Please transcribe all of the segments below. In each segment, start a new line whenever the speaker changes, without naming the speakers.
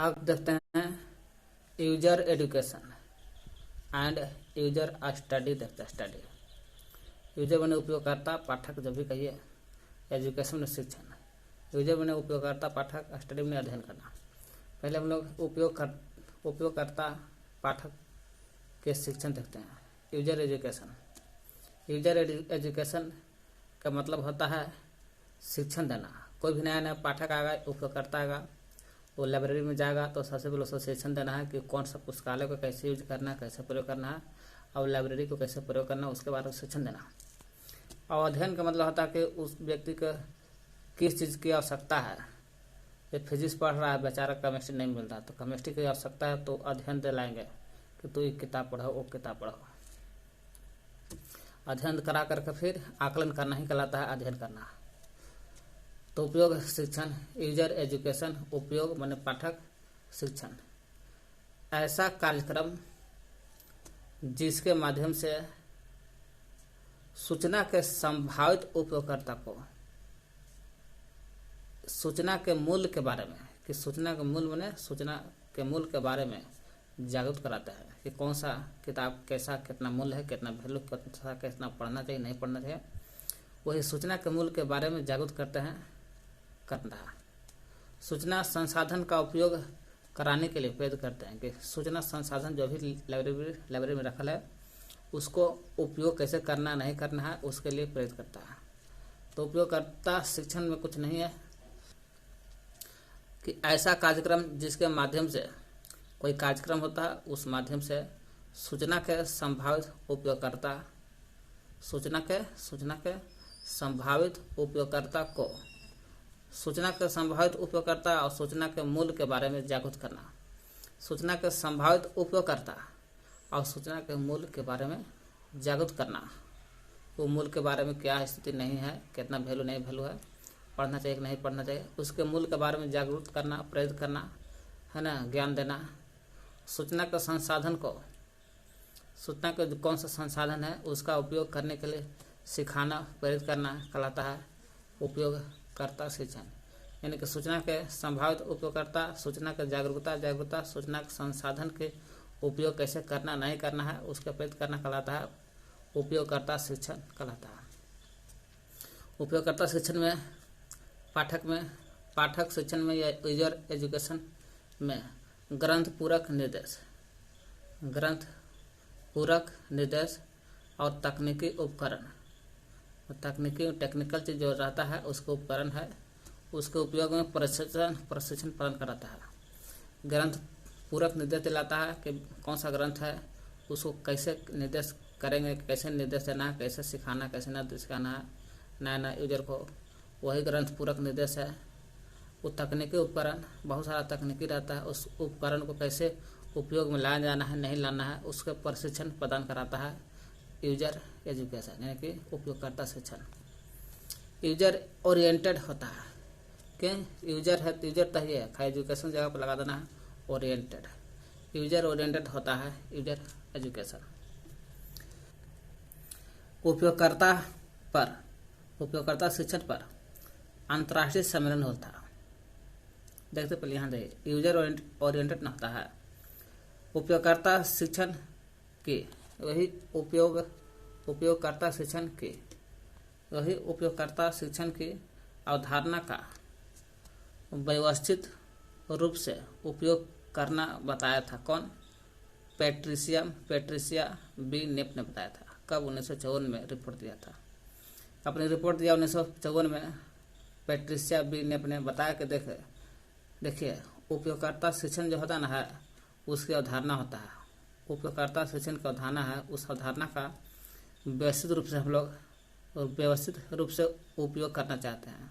आप देखते हैं user education and user study. देखते हैं स्टडी। यूजर बने उपयोगकर्ता, पाठक जब भी कहिए। एजुकेशन में शिक्षण। यूजर बने उपयोगकर्ता, पाठक, स्टडी में अध्ययन करना। पहले हम लोग उपयोगकर्ता पाठक के शिक्षण देखते हैं। User education. यूजर एजुकेशन का मतलब होता है शिक्षण देना। कोई भी नया नया पाठक आएगा, उपयोगकर्ता आएगा, वो लाइब्रेरी में जाएगा तो सबसे पहले उसको शिक्षण देना है कि कौन सा पुस्तकालय को कैसे यूज करना है, कैसे प्रयोग करना है, और लाइब्रेरी को कैसे प्रयोग करना है, उसके बारे में शिक्षण देना। और अध्ययन का मतलब होता है कि उस व्यक्ति को किस चीज़ की आवश्यकता है। ये फिजिक्स पढ़ रहा है, बेचारा केमिस्ट्री नहीं मिल रहा, तो केमिस्ट्री की आवश्यकता है तो अध्ययन दिलाएंगे कि तू ये किताब पढ़ो, वो किताब पढ़ो। अध्ययन करा करके फिर आकलन करना ही कहलाता है अध्ययन करना। तो उपयोग शिक्षण, यूजर एजुकेशन, उपयोग माने पाठक, शिक्षण। ऐसा कार्यक्रम जिसके माध्यम से सूचना के संभावित उपयोगकर्ता को सूचना के मूल्य के बारे में, कि सूचना के मूल्य माने सूचना के मूल्य के बारे में जागरूक कराता है कि कौन सा किताब कैसा, कितना मूल्य है, कितना वैल्यू, कितना पढ़ना चाहिए, नहीं पढ़ना चाहिए। वही सूचना के मूल्य के बारे में जागरूक करते हैं करना। सूचना संसाधन का उपयोग कराने के लिए प्रेरित करते हैं कि सूचना संसाधन जो भी लाइब्रेरी में रखा है उसको उपयोग कैसे करना, नहीं करना है, उसके लिए प्रेरित करता है। तो उपयोगकर्ता शिक्षण में कुछ नहीं है कि ऐसा कार्यक्रम जिसके माध्यम से कोई कार्यक्रम होता है, उस माध्यम से सूचना के संभावित उपयोगकर्ता सूचना के संभावित उपयोगकर्ता को सूचना के संभावित उपयोगकर्ता और सूचना के मूल्य के बारे में जागरूक करना। सूचना के संभावित उपयोगकर्ता और सूचना के मूल्य के बारे में जागरूक करना। वो मूल्य के बारे में क्या स्थिति नहीं है, कितना वैल्यू नहीं वैल्यू है, पढ़ना चाहिए कि नहीं पढ़ना चाहिए, उसके मूल्य के बारे में जागरूक करना, प्रेरित करना है ना, ज्ञान देना। सूचना के संसाधन को, सूचना के कौन सा संसाधन है उसका उपयोग करने के लिए सिखाना, प्रेरित करना कहलाता है उपयोगकर्ता शिक्षण। यानी कि सूचना के संभावित उपयोगकर्ता, सूचना के जागरूकता, सूचना के संसाधन के उपयोग कैसे करना, नहीं करना है, उसका प्रेरित करना कहलाता है उपयोगकर्ता शिक्षण कहलाता है। उपयोगकर्ता शिक्षण में पाठक शिक्षण में या यूजर एजुकेशन में ग्रंथ पूरक निर्देश और तकनीकी उपकरण, टेक्निकल चीज जो रहता है उसको उपकरण है, उसके उपयोग में प्रशिक्षण प्रदान कराता है। ग्रंथ पूरक निर्देश दिलाता है कि कौन सा ग्रंथ है, उसको कैसे निर्देश करेंगे, कैसे निर्देश देना है, कैसे सिखाना, कैसे न सिखाना है नया यूजर को, वही ग्रंथ पूरक निर्देश है। वो तकनीकी उपकरण, बहुत सारा तकनीकी रहता है, उस उपकरण को कैसे उपयोग में लाया जाना है, नहीं लाना है, उसके प्रशिक्षण प्रदान कराता है यूजर एजुकेशन, यानी कि उपयोगकर्ता शिक्षण। यूजर ओरिएंटेड होता है कि यूजर है, यूजर तो ही है, एजुकेशन जगह पर लगा देना है ओरिएंटेड। यूजर ओरिएंटेड होता है यूजर एजुकेशन। उपयोगकर्ता शिक्षण पर अंतर्राष्ट्रीय सम्मेलन होता है। देखते पहले यहाँ देखिए, यूजर ओरिएंटेड होता है उपयोगकर्ता शिक्षण की वही उपयोगकर्ता शिक्षण की अवधारणा का व्यवस्थित रूप से उपयोग करना बताया था। कौन? पैट्रिसिया बी नेप ने बताया था। कब? 1954 में रिपोर्ट दिया था। अपनी रिपोर्ट दिया 1954 में पैट्रिसिया बी नेप ने बताया कि देखिए उपयोगकर्ता शिक्षण जो होता है उसकी अवधारणा होता है। उपयोगकर्ता शिक्षण की अवधारणा है, उस अवधारणा का व्यवस्थित रूप से उपयोग करना चाहते हैं।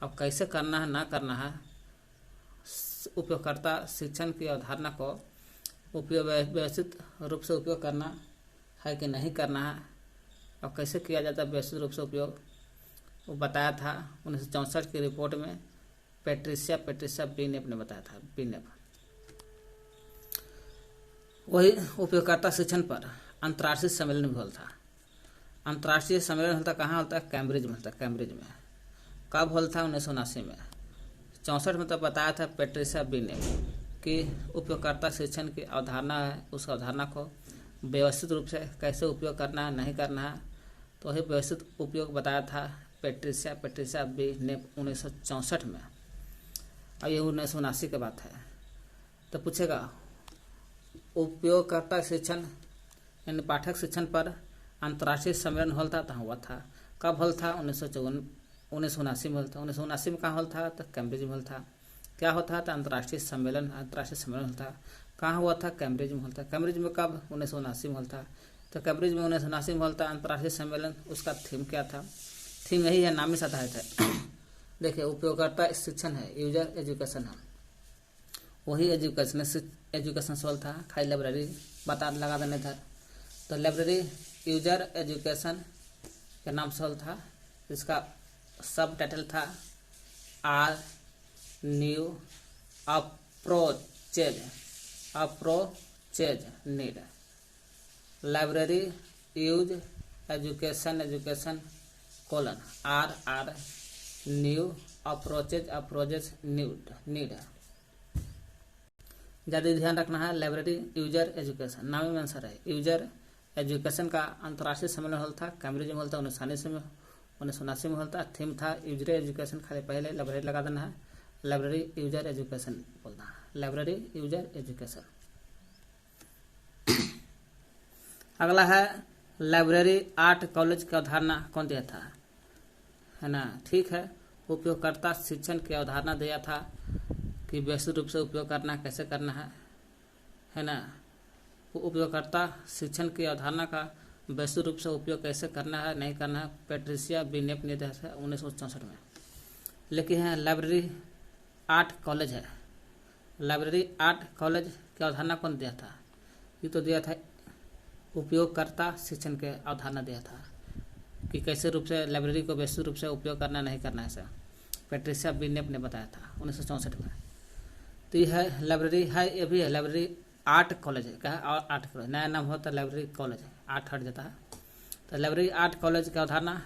अब कैसे करना है, ना करना है, उपयोगकर्ता शिक्षण की अवधारणा को व्यवस्थित रूप से उपयोग करना है कि नहीं करना है, और कैसे किया जाता है व्यवस्थित रूप से उपयोग, वो बताया था 1964 की रिपोर्ट में पैट्रिसिया बी नेप ने बताया था। बी नेप वही उपयोगकर्ता शिक्षण पर अंतर्राष्ट्रीय सम्मेलन भी होता। अंतर्राष्ट्रीय सम्मेलन होता कहाँ होता है? कैम्ब्रिज में होता है। कैम्ब्रिज में कब होता था? 1979 में। 64 में तो बताया था पैट्रिसिया बी नेप। कि उपयोगकर्ता शिक्षण की अवधारणा है, उस अवधारणा को व्यवस्थित रूप से कैसे उपयोग करना है, नहीं करना है, तो वही व्यवस्थित उपयोग बताया था पेट्रिसिया बी ने 1964 में। और ये 1979 की बात है। तो पूछेगा उपयोगकर्ता शिक्षण यानी पाठक शिक्षण पर अंतर्राष्ट्रीय सम्मेलन हॉल था, हुआ था। कब हॉल था? 1979 में हॉल था। 1979 में कहाँ हॉल था? तो कैम्ब्रिज में हॉल था। क्या होता था? अंतर्राष्ट्रीय सम्मेलन हॉल था। कहाँ हुआ था? कैम्ब्रिज में हॉल था। कैम्ब्रिज में कब? 1979 में हॉल था। तो कैम्ब्रिज में 1979 में हॉल था अंतर्राष्ट्रीय सम्मेलन। उसका थीम क्या था? थीम यही है, नाम ही से आधारित है। देखिए, उपयोगकर्ता शिक्षण है, यूजर एजुकेशन है, वही एजुकेशन सॉल्व था। खाली लाइब्रेरी लगा देने था। तो लाइब्रेरी यूजर एजुकेशन के नाम सॉल्व था। इसका सब टाइटल था are new approaches need. Library use education colon are new approaches need. ज़्यादा ध्यान रखना है। लाइब्रेरी यूजर एजुकेशन, नाम में आंसर है। यूजर एजुकेशन का अंतर्राष्ट्रीय सम्मेलन हॉल था, कैम्ब्रिज में हॉल था, 1979 में हॉल था। थीम था यूजर एजुकेशन, खाली पहले लाइब्रेरी लगा देना है। लाइब्रेरी यूजर एजुकेशन बोलना है, लाइब्रेरी यूजर एजुकेशन। अगला है लाइब्रेरी आर्ट कॉलेज की अवधारणा कौन दिया था? है ना, ठीक है। उपयोगकर्ता शिक्षण की अवधारणा दिया था कि व्यवस्थित रूप से उपयोग करना कैसे करना है ना। उपयोगकर्ता शिक्षण की अवधारणा का व्यवस्थित रूप से उपयोग कैसे करना है, नहीं करना है, पेट्रिसिया बी ने दिया था 1964 में। लेकिन है लाइब्रेरी आर्ट कॉलेज है। लाइब्रेरी आर्ट कॉलेज की अवधारणा कौन दिया था? ये तो दिया था उपयोगकर्ता शिक्षण के अवधारणा दिया था कि कैसे रूप से लाइब्रेरी को व्यवस्थित रूप से उपयोग करना, नहीं करना है, ऐसा पेट्रिसिया बी ने बताया था 1964 में। तो यह है लाइब्रेरी है, ये भी है लाइब्रेरी आर्ट कॉलेज है। क्या है? और आर्ट कॉलेज नया नाम होता है, लाइब्रेरी कॉलेज है, आर्ट हट जाता है। तो लाइब्रेरी आर्ट कॉलेज की अवधारणा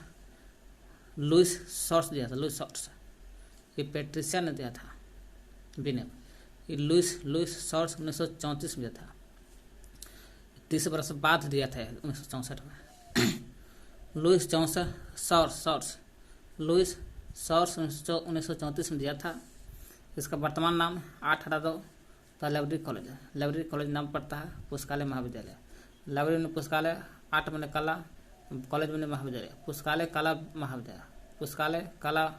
लुइस शॉर्ट्स दिया था। लुइस शॉर्ट्स, ये पेट्रिसिया ने दिया था बिनेप। ये लुइस शॉर्ट्स 1934 में दिया था, 30 वर्ष बाद दिया था 1964 में। लुइस शॉर्ट्स 1934 में दिया था। इसका वर्तमान नाम 882 तो लाइब्रेरी कॉलेज है। लाइब्रेरी कॉलेज नाम पड़ता है पुस्तकालय महाविद्यालय। लाइब्रेरी में पुस्तकालय, 8 में कला, कॉलेज में महाविद्यालय, पुस्तकालय कला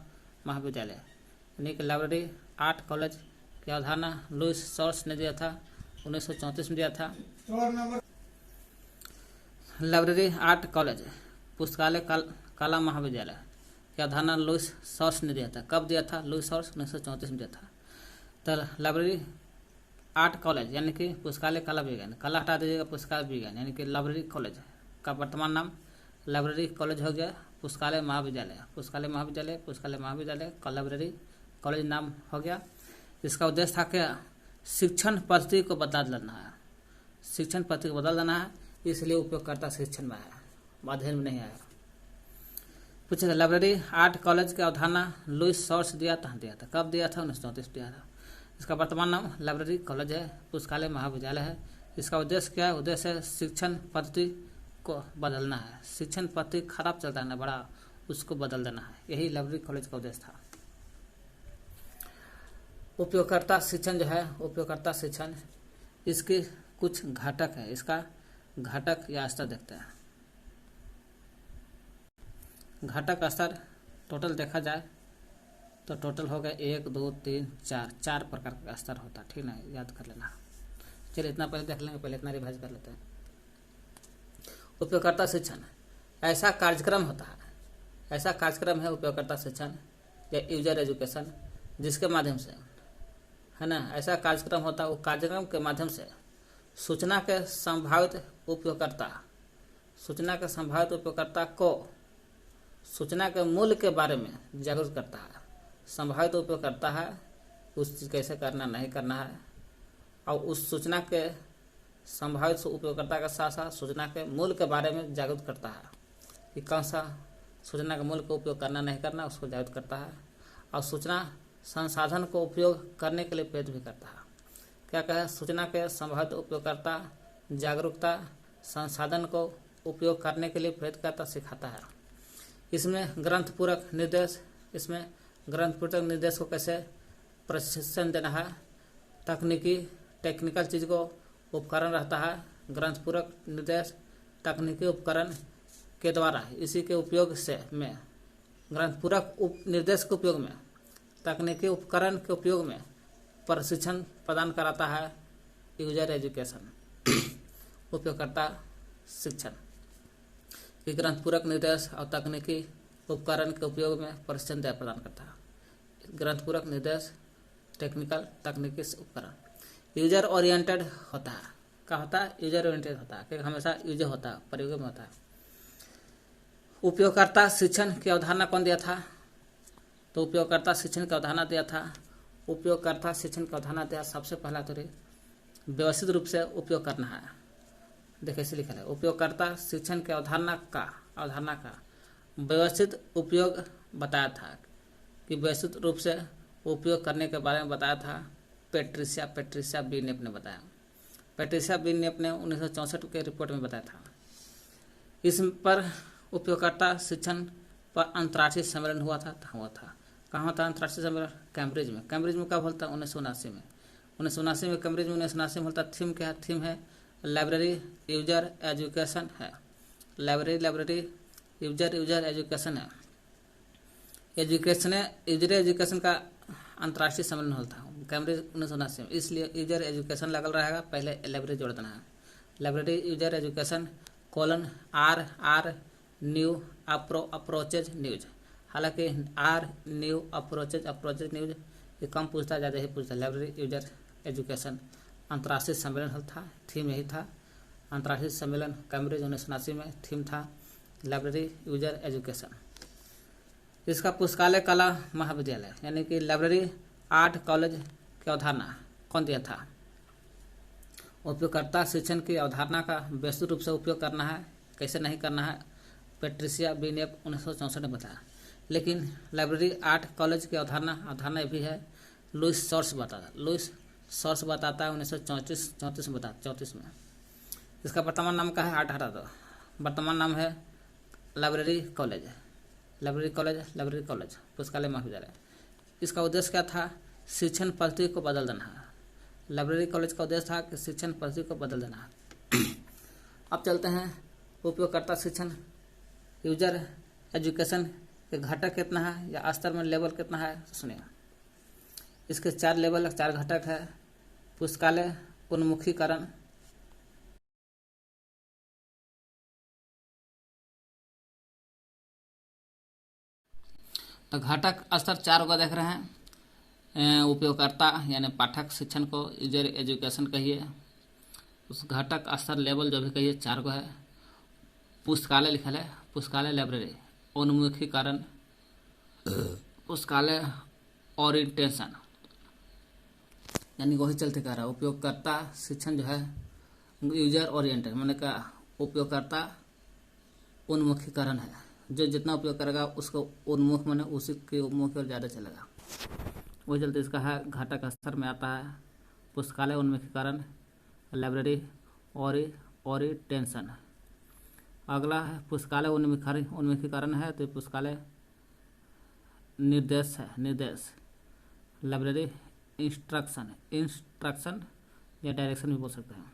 महाविद्यालय, यानी कि लाइब्रेरी आर्ट कॉलेज की अवधारणा लुइस शॉर्ट्स ने दिया था 1934 में दिया था। लाइब्रेरी आर्ट कॉलेज पुस्तकालय कला महाविद्यालय की अवधारणा लुइस शॉर्ट्स ने दिया था। कब दिया था? लुइस शॉर्ट्स 1934 में दिया था। तो लाइब्रेरी आर्ट कॉलेज यानी कि पुस्तकालय कला विज्ञान, कला हटा दीजिएगा, पुस्तकालय विज्ञान यानी कि लाइब्रेरी कॉलेज का वर्तमान नाम लाइब्रेरी कॉलेज हो गया। पुस्तकालय महाविद्यालय लाइब्रेरी कॉलेज नाम हो गया। इसका उद्देश्य था क्या? शिक्षण पद्धति को बदल देना है। शिक्षण पद्धति को बदल देना है, इसलिए उपयोगकर्ता शिक्षण में आया, अध्ययन में नहीं आया। पूछेगा लाइब्रेरी आर्ट कॉलेज की अवधारणा लुइस शॉर्ट्स दिया था। कब दिया था? 1934 दिया था। इसका वर्तमान नाम लाइब्रेरी कॉलेज है, पुस्तकालय महाविद्यालय है। इसका उद्देश्य क्या है? उद्देश्य है शिक्षण पद्धति को बदलना है। शिक्षण पद्धति खराब चलता है ना बड़ा, उसको बदल देना है, यही लाइब्रेरी कॉलेज का उद्देश्य था। उपयोगकर्ता शिक्षण जो है, उपयोगकर्ता शिक्षण, इसके कुछ घटक है। इसका घटक या स्तर देखते हैं। घटक स्तर टोटल देखा जाए तो टोटल हो गया 1 2 3 4 प्रकार का स्तर होता है, ठीक ना, याद कर लेना। चलिए इतना पहले देख लेंगे, पहले इतना रिवाइज कर लेते हैं। उपयोगकर्ता शिक्षण ऐसा कार्यक्रम होता है, ऐसा कार्यक्रम है उपयोगकर्ता शिक्षण या यूजर एजुकेशन, जिसके माध्यम से, है ना, ऐसा कार्यक्रम होता है, वो कार्यक्रम के माध्यम से सूचना के संभावित उपयोगकर्ता को सूचना के मूल्य के बारे में जागरूक करता है। संभावित उपयोगकर्ता है, उस चीज़ कैसे करना, नहीं करना है, और उस सूचना के संभावित उपयोगकर्ता के साथ साथ सूचना के मूल्य के बारे में जागरूक करता है कि कौन सा सूचना के मूल्य का उपयोग करना, नहीं करना, उसको जागरूक करता है। और सूचना संसाधन को उपयोग करने के लिए प्रेरित भी करता है। क्या कहा, सूचना के संभावित उपयोगकर्ता जागरूकता संसाधन को उपयोग करने के लिए प्रेरित करता, सिखाता है। इसमें ग्रंथपूरक निर्देश को कैसे प्रशिक्षण देना है, टेक्निकल चीज को उपकरण रहता है। ग्रंथपूरक निर्देश तकनीकी उपकरण के द्वारा इसी के उपयोग से में ग्रंथपूरक निर्देश के उपयोग में तकनीकी उपकरण के उपयोग में प्रशिक्षण प्रदान कराता है। यूजर एजुकेशन उपयोगकर्ता शिक्षण कि ग्रंथपूरक निर्देश और तकनीकी उपकरण के उपयोग में प्रशिक्षण प्रदान करता है। ग्रंथपूरक निर्देश तकनीकी उपकरण यूजर ओरिएंटेड होता है। क्या होता है, यूजर ओरिएंटेड होता है, क्योंकि हमेशा यूजर होता है, प्रयोग में होता है। उपयोगकर्ता शिक्षण की अवधारणा कौन दिया था, तो उपयोगकर्ता शिक्षण की अवधारणा दिया था। उपयोगकर्ता शिक्षण की अवधारणा दिया सबसे पहला तो व्यवस्थित रूप से उपयोग करना है। देखिए इसे लिखा है, उपयोगकर्ता शिक्षण की अवधारणा का व्यवस्थित उपयोग बताया था, कि व्यवस्थित रूप से उपयोग करने के बारे में बताया था। पेट्रिशिया बीनेप ने बताया। पेट्रिशिया बीनेप ने 1964 के रिपोर्ट में बताया था। इस पर उपयोगकर्ता शिक्षण पर अंतर्राष्ट्रीय सम्मेलन हुआ था। कहाँ था अंतर्राष्ट्रीय सम्मेलन? कैम्ब्रिज में कब होता है? 1979 में। 1979 में कैम्ब्रिज में 1979 में होता। थीम क्या है? थीम है लाइब्रेरी यूजर एजुकेशन है। लाइब्रेरी यूजर एजुकेशन है। यूजर एजुकेशन का अंतर्राष्ट्रीय सम्मेलन होता था कैम्ब्रिज 1979 में, इसलिए यूजर एजुकेशन लगल रहेगा, पहले लाइब्रेरी जोड़ देना है। Library user education R new approaches news. हालांकि R न्यू अप्रोचेज न्यूज ये कम पूछता, ज़्यादा ही पूछता। लाइब्रेरी यूजर एजुकेशन अंतर्राष्ट्रीय सम्मेलन था, थीम यही था। अंतर्राष्ट्रीय सम्मेलन कैम्ब्रिज 1979 में, थीम था लाइब्रेरी यूजर एजुकेशन। इसका पुस्तकालय कला महाविद्यालय यानी कि लाइब्रेरी आर्ट कॉलेज की अवधारणा कौन दिया था? उपयोगकर्ता शिक्षण की अवधारणा का व्यवस्थित रूप से उपयोग करना है, कैसे नहीं करना है, पेट्रिशिया बीनेप 1964 ने बताया। लेकिन लाइब्रेरी आर्ट कॉलेज की अवधारणा भी है, लुइस सॉर्स बताता है 1934 में। इसका वर्तमान नाम क्या है? 18 वर्तमान नाम है लाइब्रेरी कॉलेज पुस्तकालय महाविद्यालय। इसका उद्देश्य क्या था? शिक्षण पद्धति को बदल देना है। लाइब्रेरी कॉलेज का उद्देश्य था कि शिक्षण पद्धति को बदल देना है। अब चलते हैं उपयोगकर्ता शिक्षण यूजर एजुकेशन के घटक कितना है या स्तर में लेवल कितना है, सुनिए। इसके 4 घटक है। पुस्तकालय उन्मुखीकरण, तो घटक स्तर 4 को देख रहे हैं। उपयोगकर्ता यानी पाठक शिक्षण को यूजर एजुकेशन कहिए, उस घटक स्तर लेवल जो भी कहिए 4 को है। पुस्तकालय लिखा है, पुस्तकालय लाइब्रेरी उन्मुखीकरण, पुस्तकालय ओरिएंटेशन यानी वही चलते कह रहा है। उपयोगकर्ता शिक्षण जो है यूजर ओरिएंटेड मैंने कहा उपयोगकर्ता उन्मुखीकरण है, जो जितना उपयोग करेगा उसको उन्मुख माने उसी के उन्मुख की ओर ज़्यादा चलेगा, वही चलते इसका है घटक स्तर में आता है। पुस्तकालय उन्मुखीकरण, लाइब्रेरी ओरिएंटेशन। अगला है पुस्तकालय उन्मुखीकरण है तो पुस्तकालय निर्देश, लाइब्रेरी इंस्ट्रक्शन या डायरेक्शन भी बोल सकते हैं।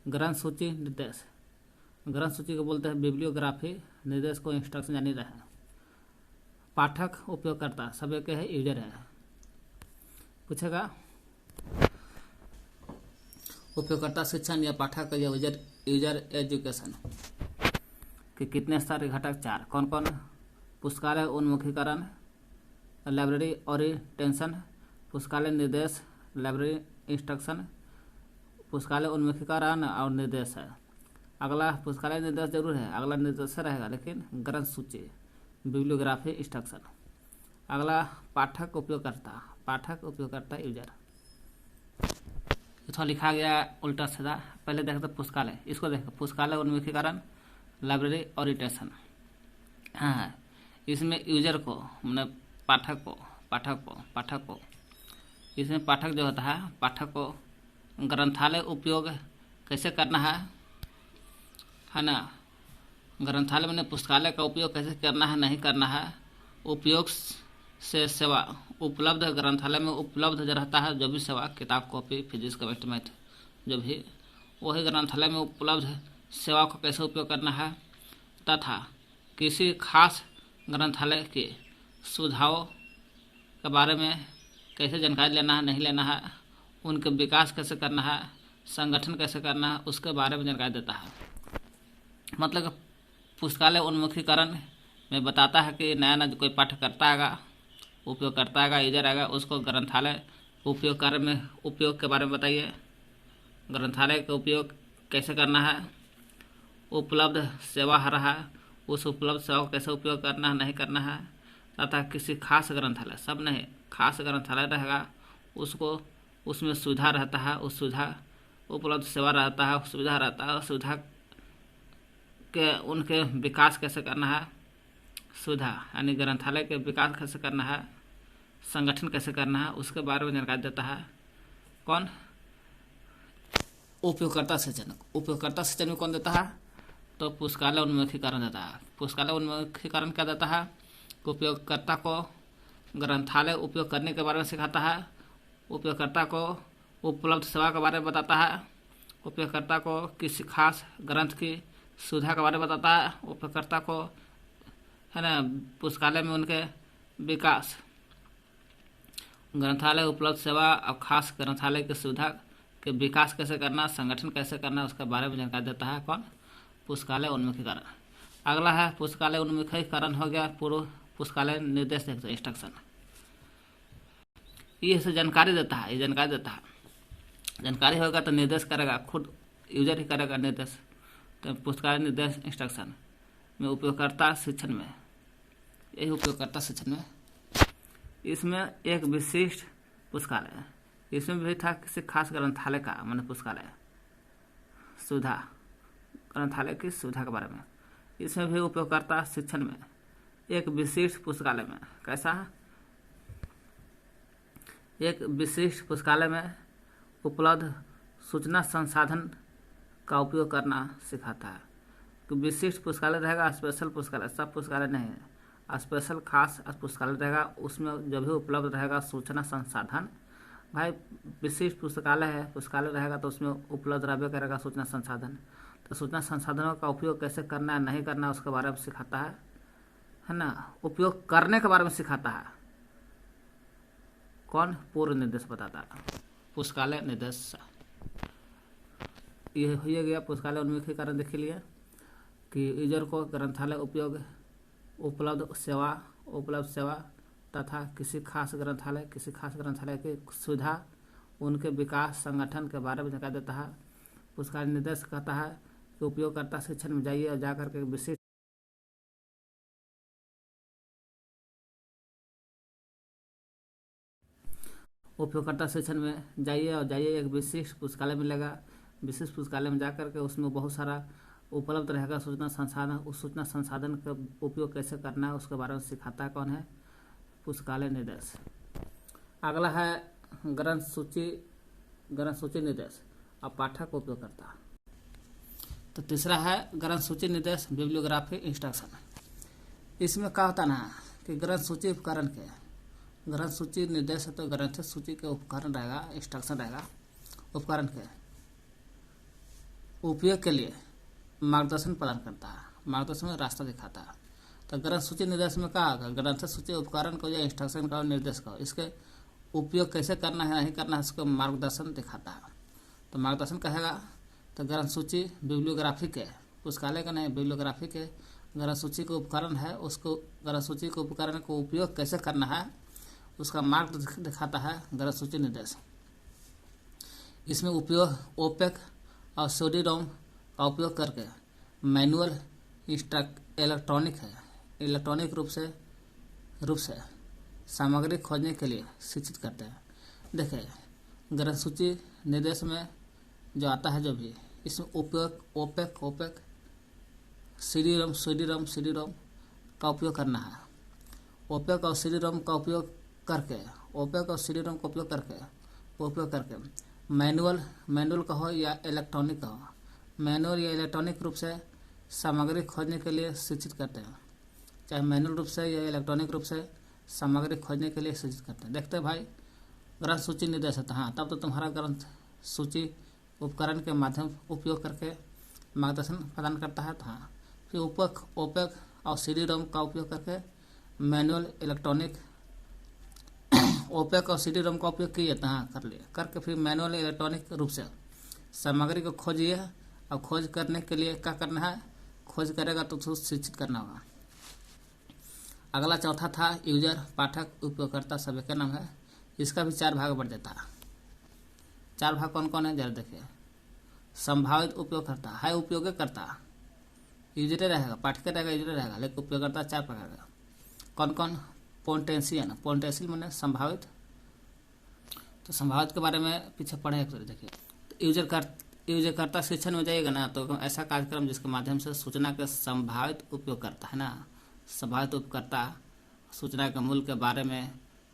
ग्रंथ सूची निर्देश, ग्रंथ सूची को बोलते हैं बिब्लियोग्राफी, निर्देश को इंस्ट्रक्शन जानी रहे। पाठक उपयोगकर्ता सब एक है, यूजर है। पूछेगा उपयोगकर्ता शिक्षण या पाठक या यूजर एजुकेशन कि कितने स्तर के घटक? 4। कौन कौन? पुस्तकालय उन्मुखीकरण, लाइब्रेरी ओरिएंटेशन, पुस्तकालय निर्देश, लाइब्रेरी इंस्ट्रक्शन, पुस्तकालय उन्मुखीकरण और निर्देश है। अगला पुस्तकालय निर्देश जरूर है, अगला निर्देश रहेगा, लेकिन ग्रंथ सूची बिब्लियोग्राफी इंस्ट्रक्शन। अगला पाठक उपयोगकर्ता यूजर। थोड़ा लिखा गया उल्टा सीधा, पहले देखते पुस्तकालय, इसको देखो पुस्तकालय उन्मुखीकरण, लाइब्रेरी ओरिएंटेशन। हाँ, इसमें यूजर को मतलब पाठक को इसमें पाठक जो होता है पाठक को ग्रंथालय उपयोग कैसे करना है ना। ग्रंथालय में पुस्तकालय का उपयोग कैसे करना है, नहीं करना है। उपयोग से सेवा उपलब्ध ग्रंथालय में उपलब्ध जो रहता है, जो भी सेवा, किताब, कॉपी, फिजिक्स, केमिस्ट्री, मैथ, जो भी, वही ग्रंथालय में उपलब्ध सेवा को कैसे उपयोग करना है, तथा किसी खास ग्रंथालय के सुझावों के बारे में कैसे जानकारी लेना है, नहीं लेना है, उनके विकास कैसे करना है, संगठन कैसे करना है, उसके बारे में जानकारी देता है। मतलब पुस्तकालय उन्मुखीकरण में बताता है कि नया नया कोई पाठ्यकर्ता आएगा, उपयोगकर्ता आएगा, यूजर आएगा, उसको ग्रंथालय उपयोग कार्य में उपयोग के बारे में बताइए। ग्रंथालय का उपयोग कैसे करना है, उपलब्ध सेवा आ रहा है, उस उपलब्ध सेवा को कैसे उपयोग करना है, नहीं करना है, तथा किसी खास ग्रंथालय, सब नहीं, खास ग्रंथालय रहेगा, उसको उसमें सुविधा रहता है, उस सुविधा उपलब्ध सेवा रहता है, सुविधा रहता है, सुविधा के उनके विकास कैसे करना है, सुविधा यानी ग्रंथालय के विकास कैसे करना है, संगठन कैसे करना है, उसके बारे में जानकारी देता है। कौन? उपयोगकर्ता शिक्षण। उपयोगकर्ता शिक्षण में कौन देता है? तो पुस्तकालय उन्मुखीकरण देता है। पुस्तकालय उन्मुखीकरण क्या देता है? उपयोगकर्ता को ग्रंथालय उपयोग करने के बारे में सिखाता है, उपयोगकर्ता को उपलब्ध सेवा के बारे में बताता है, उपयोगकर्ता को किसी खास ग्रंथ की सुविधा के बारे में बताता है, उपयोगकर्ता को है ना पुस्तकालय में उनके विकास, ग्रंथालय उपलब्ध सेवा और खास ग्रंथालय की सुविधा के विकास कैसे करना, संगठन कैसे करना, उसके बारे में जानकारी देता है। कौन? पुस्तकालय उन्मुखीकरण। अगला है पुस्तकालय उन्मुखीकरण हो गया पूर्व पुस्तकालय निर्देश इंस्ट्रक्शन। ये से जानकारी देता है, ये जानकारी देता है। जानकारी होगा तो निर्देश करेगा, खुद यूजर ही करेगा निर्देश। तो पुस्तकालय निर्देश इंस्ट्रक्शन में उपयोगकर्ता शिक्षण में, यही उपयोगकर्ता शिक्षण में, इसमें एक विशिष्ट पुस्तकालय, इसमें भी था किसी खास ग्रंथालय का, माने पुस्तकालय सुविधा, ग्रंथालय की सुविधा के बारे में। इसमें भी उपयोगकर्ता शिक्षण में एक विशिष्ट पुस्तकालय में, कैसा? एक विशिष्ट पुस्तकालय में उपलब्ध सूचना संसाधन का उपयोग करना सिखाता है। कि विशिष्ट पुस्तकालय रहेगा, स्पेशल पुस्तकालय, सब पुस्तकालय नहीं है, स्पेशल खास पुस्तकालय रहेगा, उसमें जो भी उपलब्ध रहेगा सूचना संसाधन, भाई विशिष्ट पुस्तकालय है, पुस्तकालय रहेगा तो उसमें उपलब्ध रहबे करेगा सूचना संसाधन। तो सूचना संसाधनों का उपयोग कैसे करना है, नहीं करना है, उसके बारे में सिखाता है ना। उपयोग करने के बारे में सिखाता है। कौन? पूर्व निर्देश बताता है, पुस्तकालय निर्देश। ये हो गया पुस्तकालय उन्मुखीकरण। देख लिए कि यूजर को ग्रंथालय उपयोग उपलब्ध सेवा तथा किसी खास ग्रंथालय की सुविधा, उनके विकास, संगठन के बारे में जानकारी देता है। पुस्तकालय निर्देश कहता है कि उपयोगकर्ता शिक्षण में जाइए और जाकर के विशिष्ट उपयोगकर्ता शिक्षण में जाइए और एक विशिष्ट पुस्तकालय मिलेगा। विशिष्ट पुस्तकालय में जाकर के उसमें बहुत सारा उपलब्ध रहेगा सूचना संसाधन, उस सूचना संसाधन का उपयोग कैसे करना है उसके बारे में सिखाता है। कौन है? पुस्तकालय निर्देश। अगला है ग्रंथ सूची निर्देश और पाठक उपयोगकर्ता। तो तीसरा है ग्रंथ सूची निर्देश बिब्लियोग्राफी इंस्ट्रक्शन। इसमें क्या होता ना कि ग्रंथ सूची उपकरण के, ग्रंथ सूची निर्देश है तो ग्रंथ सूची के उपकरण रहेगा, इंस्ट्रक्शन रहेगा, उपकरण के उपयोग के लिए मार्गदर्शन प्रदान करता है, मार्गदर्शन में रास्ता दिखाता है। तो ग्रंथ सूची निर्देश में क्या होगा? ग्रंथ सूची उपकरण को या इंस्ट्रक्शन का निर्देश का, इसके उपयोग कैसे करना है, नहीं करना है, उसको मार्गदर्शन दिखाता है। तो मार्गदर्शन कहेगा तो ग्रंथ सूची बिब्लियोग्राफी के, पुस्तकालय का नहीं, बिब्लियोग्राफी के ग्रंथ सूची के उपकरण है, उसको ग्रंथ सूची के उपकरण को उपयोग कैसे करना है उसका मार्ग दिखाता है ग्रंथ सूची निर्देश। इसमें उपयोग ओपेक और CD-ROM का उपयोग करके मैनुअल इलेक्ट्रॉनिक रूप से सामग्री खोजने के लिए शिक्षित करते हैं। देखिए ग्रंथ सूची निर्देश में जो आता है, जो भी इसमें उपयोग ओपेक CD-ROM का उपयोग करना है। ओपेक और CD-ROM का उपयोग करके मैनुअल मैनुअल कहो या इलेक्ट्रॉनिक कहो, मैनुअल या इलेक्ट्रॉनिक रूप से सामग्री खोजने के लिए शिक्षित करते हैं, चाहे मैनुअल रूप से या इलेक्ट्रॉनिक रूप से सामग्री खोजने के लिए शिक्षित करते हैं। देखते हैं भाई, ग्रंथ सूची निर्देश होता है। हाँ, तब तो तुम्हारा ग्रंथ सूची उपकरण के माध्यम उपयोग करके मार्गदर्शन प्रदान करता है। तो हाँ, फिर ओपेक और सीडी रोम का उपयोग करके मैनुअल इलेक्ट्रॉनिक ओपेक और सीडी रोम का उपयोग किए जाता है, कर लिए करके फिर मैनुअल इलेक्ट्रॉनिक रूप से सामग्री को खोजिए। और खोज करने के लिए क्या करना है, खोज करेगा तो उसको शिक्षित करना होगा। अगला चौथा था यूजर, पाठक, उपयोगकर्ता सभी का नाम है। इसका भी 4 भाग बढ़ जाता है। 4 भाग कौन कौन है जरा देखिए। संभावित उपयोगकर्ता है, उपयोगकर्ता यूजर रहेगा, पाठक रहेगा, यूजर रहेगा, लेकिन उपयोगकर्ता 4 प्रकार का। कौन कौन? पोटेंशियल, पोटेंशियल मैंने संभावित। तो संभावित के बारे में पीछे पढ़े एक देखिए। तो यूजरकर्ता शिक्षण में जाइएगा ना, तो ऐसा कार्यक्रम जिसके माध्यम से सूचना के संभावित उपयोग करता है ना, संभावित उपयोगकर्ता सूचना के मूल के बारे में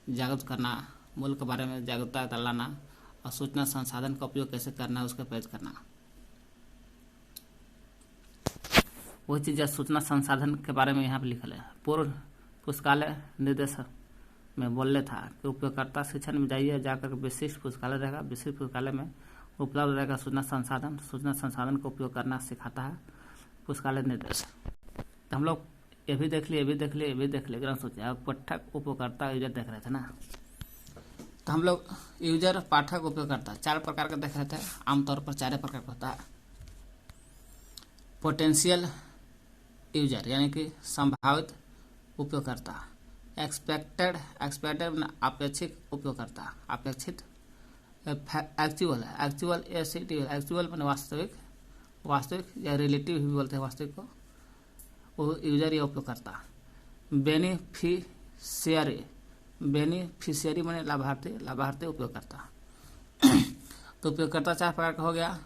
जागरूक करना, मूल के बारे में जागरूकता दिलाना और सूचना संसाधन का उपयोग कैसे करना है उसका प्रयास करना। वही चीज़ सूचना संसाधन के बारे में यहाँ पर लिखल है। पूर्व पुस्तकालय निर्देश में बोलने था कि उपयोगकर्ता शिक्षण में जाइए, जाकर विशिष्ट पुस्तकालय रहेगा, विशिष्ट पुस्तकालय में उपलब्ध रहेगा सूचना संसाधन का उपयोग करना सिखाता है पुस्तकालय निर्देश। तो हम लोग ये भी देख लिए, ग्रंथ सूची। पाठक, उपयोगकर्ता, यूजर देख रहे थे ना। तो हम लोग यूजर, पाठक, उपयोगकर्ता 4 प्रकार का देख रहे थे। आमतौर पर 4 प्रकार का होता है। पोटेंशियल यूजर यानी कि संभावित उपयोगकर्ता, एक्सपेक्टेड अपेक्षित उपयोगकर्ता, अपेक्षित। एक्चुअल मैंने वास्तविक या रिलेटिव भी बोलते हैं वास्तविक को, वो यूजर या उपयोगकर्ता। बेनिफिशियरी मैंने लाभार्थी उपयोगकर्ता। तो उपयोगकर्ता 4 प्रकार का हो गया।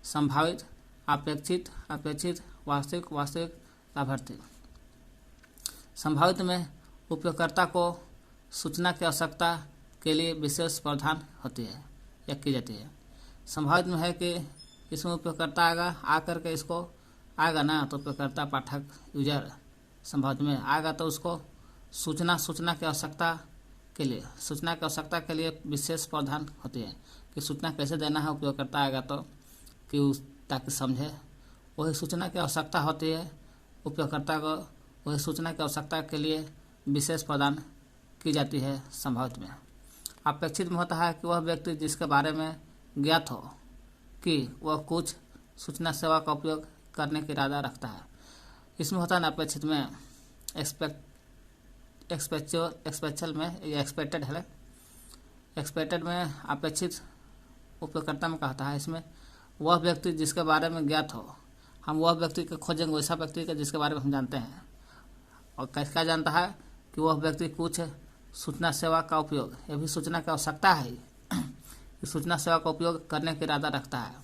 संभावित, अपेक्षित, वास्तविक, लाभार्थी। संभावित में उपयोगकर्ता को सूचना की आवश्यकता के लिए विशेष प्रावधान होती है या की जाती है। संभावित में है कि इसमें उपयोगकर्ता आकर के इसको आएगा ना, तो उपयोगकर्ता, पाठक, यूजर संभावित में आएगा तो उसको सूचना की आवश्यकता के लिए विशेष प्रावधान होती है कि सूचना कैसे देना है। उपयोगकर्ता आएगा तो ताकि समझे। वही सूचना की आवश्यकता होती है उपयोगकर्ता को, वही सूचना की आवश्यकता के लिए विशेष प्रदान की जाती है संभावित में। अपेक्षित में होता है कि वह व्यक्ति जिसके बारे में ज्ञात हो कि वह कुछ सूचना सेवा का उपयोग करने का इरादा रखता है। इसमें होता है ना अपेक्षित में एक्सपेक्चुअल में या एक्सपेक्टेड में अपेक्षित उपयोगकर्ता में कहता है। इसमें वह व्यक्ति जिसके बारे में ज्ञात हो, हम वह व्यक्ति को खोजेंगे, वैसा व्यक्ति के जिसके बारे में हम जानते हैं। और क्या जानता है कि वह व्यक्ति कुछ सूचना सेवा का उपयोग, यह भी सूचना की आवश्यकता है कि सूचना सेवा का उपयोग करने का इरादा रखता है।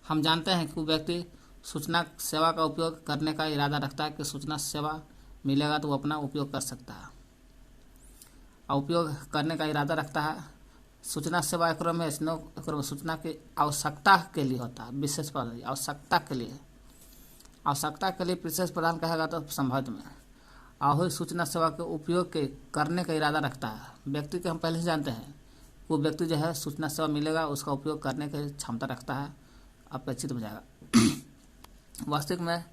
हम जानते हैं कि वो व्यक्ति सूचना सेवा का उपयोग करने का इरादा रखता है कि सूचना सेवा मिलेगा तो वो अपना उपयोग कर सकता है और उपयोग करने का इरादा रखता है। सूचना सेवा एकरो में सूचना की आवश्यकता के लिए होता है, विशेष प्रदान आवश्यकता के लिए विशेष प्रदान कहेगा तो संभावित में। और सूचना सेवा के उपयोग के करने का इरादा रखता है व्यक्ति के, हम पहले से जानते हैं वो व्यक्ति जो है सूचना सेवा मिलेगा उसका उपयोग करने की क्षमता रखता है, अपेक्षित हो जाएगा। वास्तविक में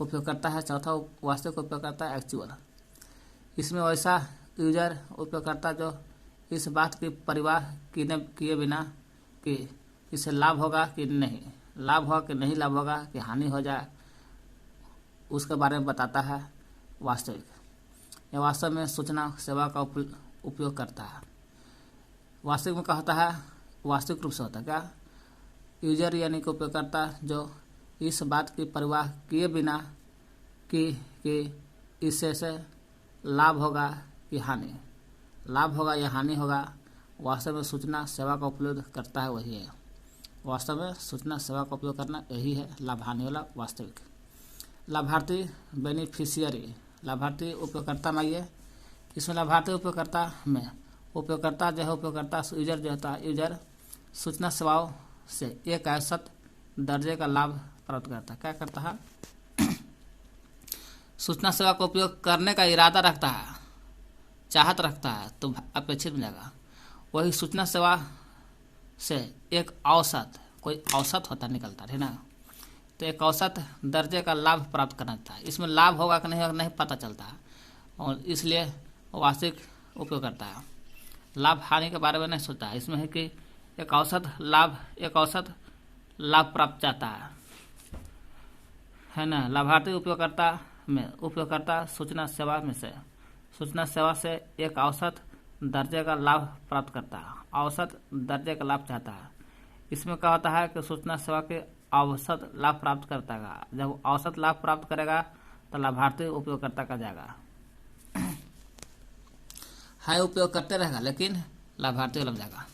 उपयोगकर्ता है चौथा वास्तविक उपयोगकर्ता एक्चुअल। इसमें वैसा यूजर उपयोगकर्ता जो इस बात की परवाह किए बिना कि इसे लाभ होगा कि नहीं लाभ होगा कि हानि हो जाए उसके बारे में बताता है वास्तविक। यह वास्तव में सूचना सेवा का उपयोग करता है। वास्तविक में क्या होता है, वास्तविक रूप से होता है क्या, यूजर यानी कि उपयोगकर्ता जो इस बात की परवाह किए बिना कि इससे से लाभ होगा कि हानि, लाभ होगा या हानि होगा, वास्तव में सूचना सेवा का उपयोग करता है, वही है वास्तव में सूचना सेवा का उपयोग करना, यही है लाभ हानि वाला वास्तविक। लाभार्थी बेनिफिशियरी, लाभार्थी उपयोगकर्ता में आइए। इसमें लाभार्थी उपयोगकर्ता में उपयोगकर्ता जो है उपयोगकर्ता यूजर जो होता है यूजर सूचना सेवाओं से एक औसत दर्जे का लाभ प्राप्त करता है। क्या करता है? सूचना सेवा का उपयोग करने का इरादा रखता है, चाहत रखता है तो अपेक्षित मिलेगा। वही सूचना सेवा से एक औसत, कोई औसत होता निकलता है ना, तो एक औसत दर्जे का लाभ प्राप्त करना चाहता है। इसमें लाभ होगा कि नहीं पता चलता है, और इसलिए वास्तविक उपयोग करता है। लाभ हानि के बारे में नहीं सोचता है। इसमें है कि एक औसत लाभ प्राप्त चाहता है ना। लाभार्थी उपयोगकर्ता सूचना सेवा से एक औसत दर्जे का लाभ प्राप्त करता है, औसत दर्जे का लाभ चाहता है। इसमें क्या होता है कि सूचना सेवा के औसत लाभ प्राप्त करता है। जब औसत लाभ प्राप्त करेगा तो लाभार्थी उपयोगकर्ता का जाएगा, है उपयोग करते रहेगा लेकिन लाभार्थी लग जाएगा।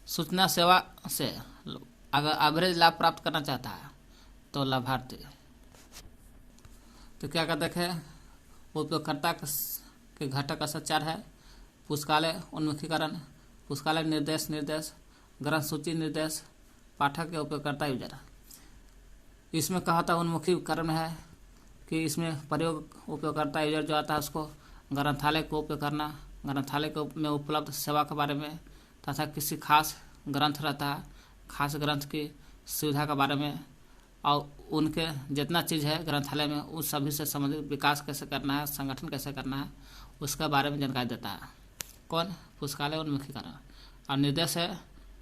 सूचना सेवा से अगर एवरेज लाभ प्राप्त करना चाहता है तो लाभार्थी, तो क्या कहते हैं, उपयोगकर्ता के घटक असर 4 है। पुस्तकालय उन्मुखीकरण, पुस्तकालय निर्देश, ग्रंथ सूची निर्देश, पाठक के उपयोगकर्ता यूजर। इसमें कहा था उन्मुखीकरण है कि इसमें प्रयोग उपयोगकर्ता यूजर जो आता है उसको ग्रंथालय को उपयोग करना, ग्रंथालय में उपलब्ध सेवा के बारे में तथा किसी खास ग्रंथ रहता है, खास ग्रंथ की सुविधा के बारे में और उनके जितना चीज़ है ग्रंथालय में उस सभी से संबंधित विकास कैसे करना है, संगठन कैसे करना है, उसके बारे में जानकारी देता है। कौन? पुस्तकालय उन्मुखीकरण। और निर्देश है,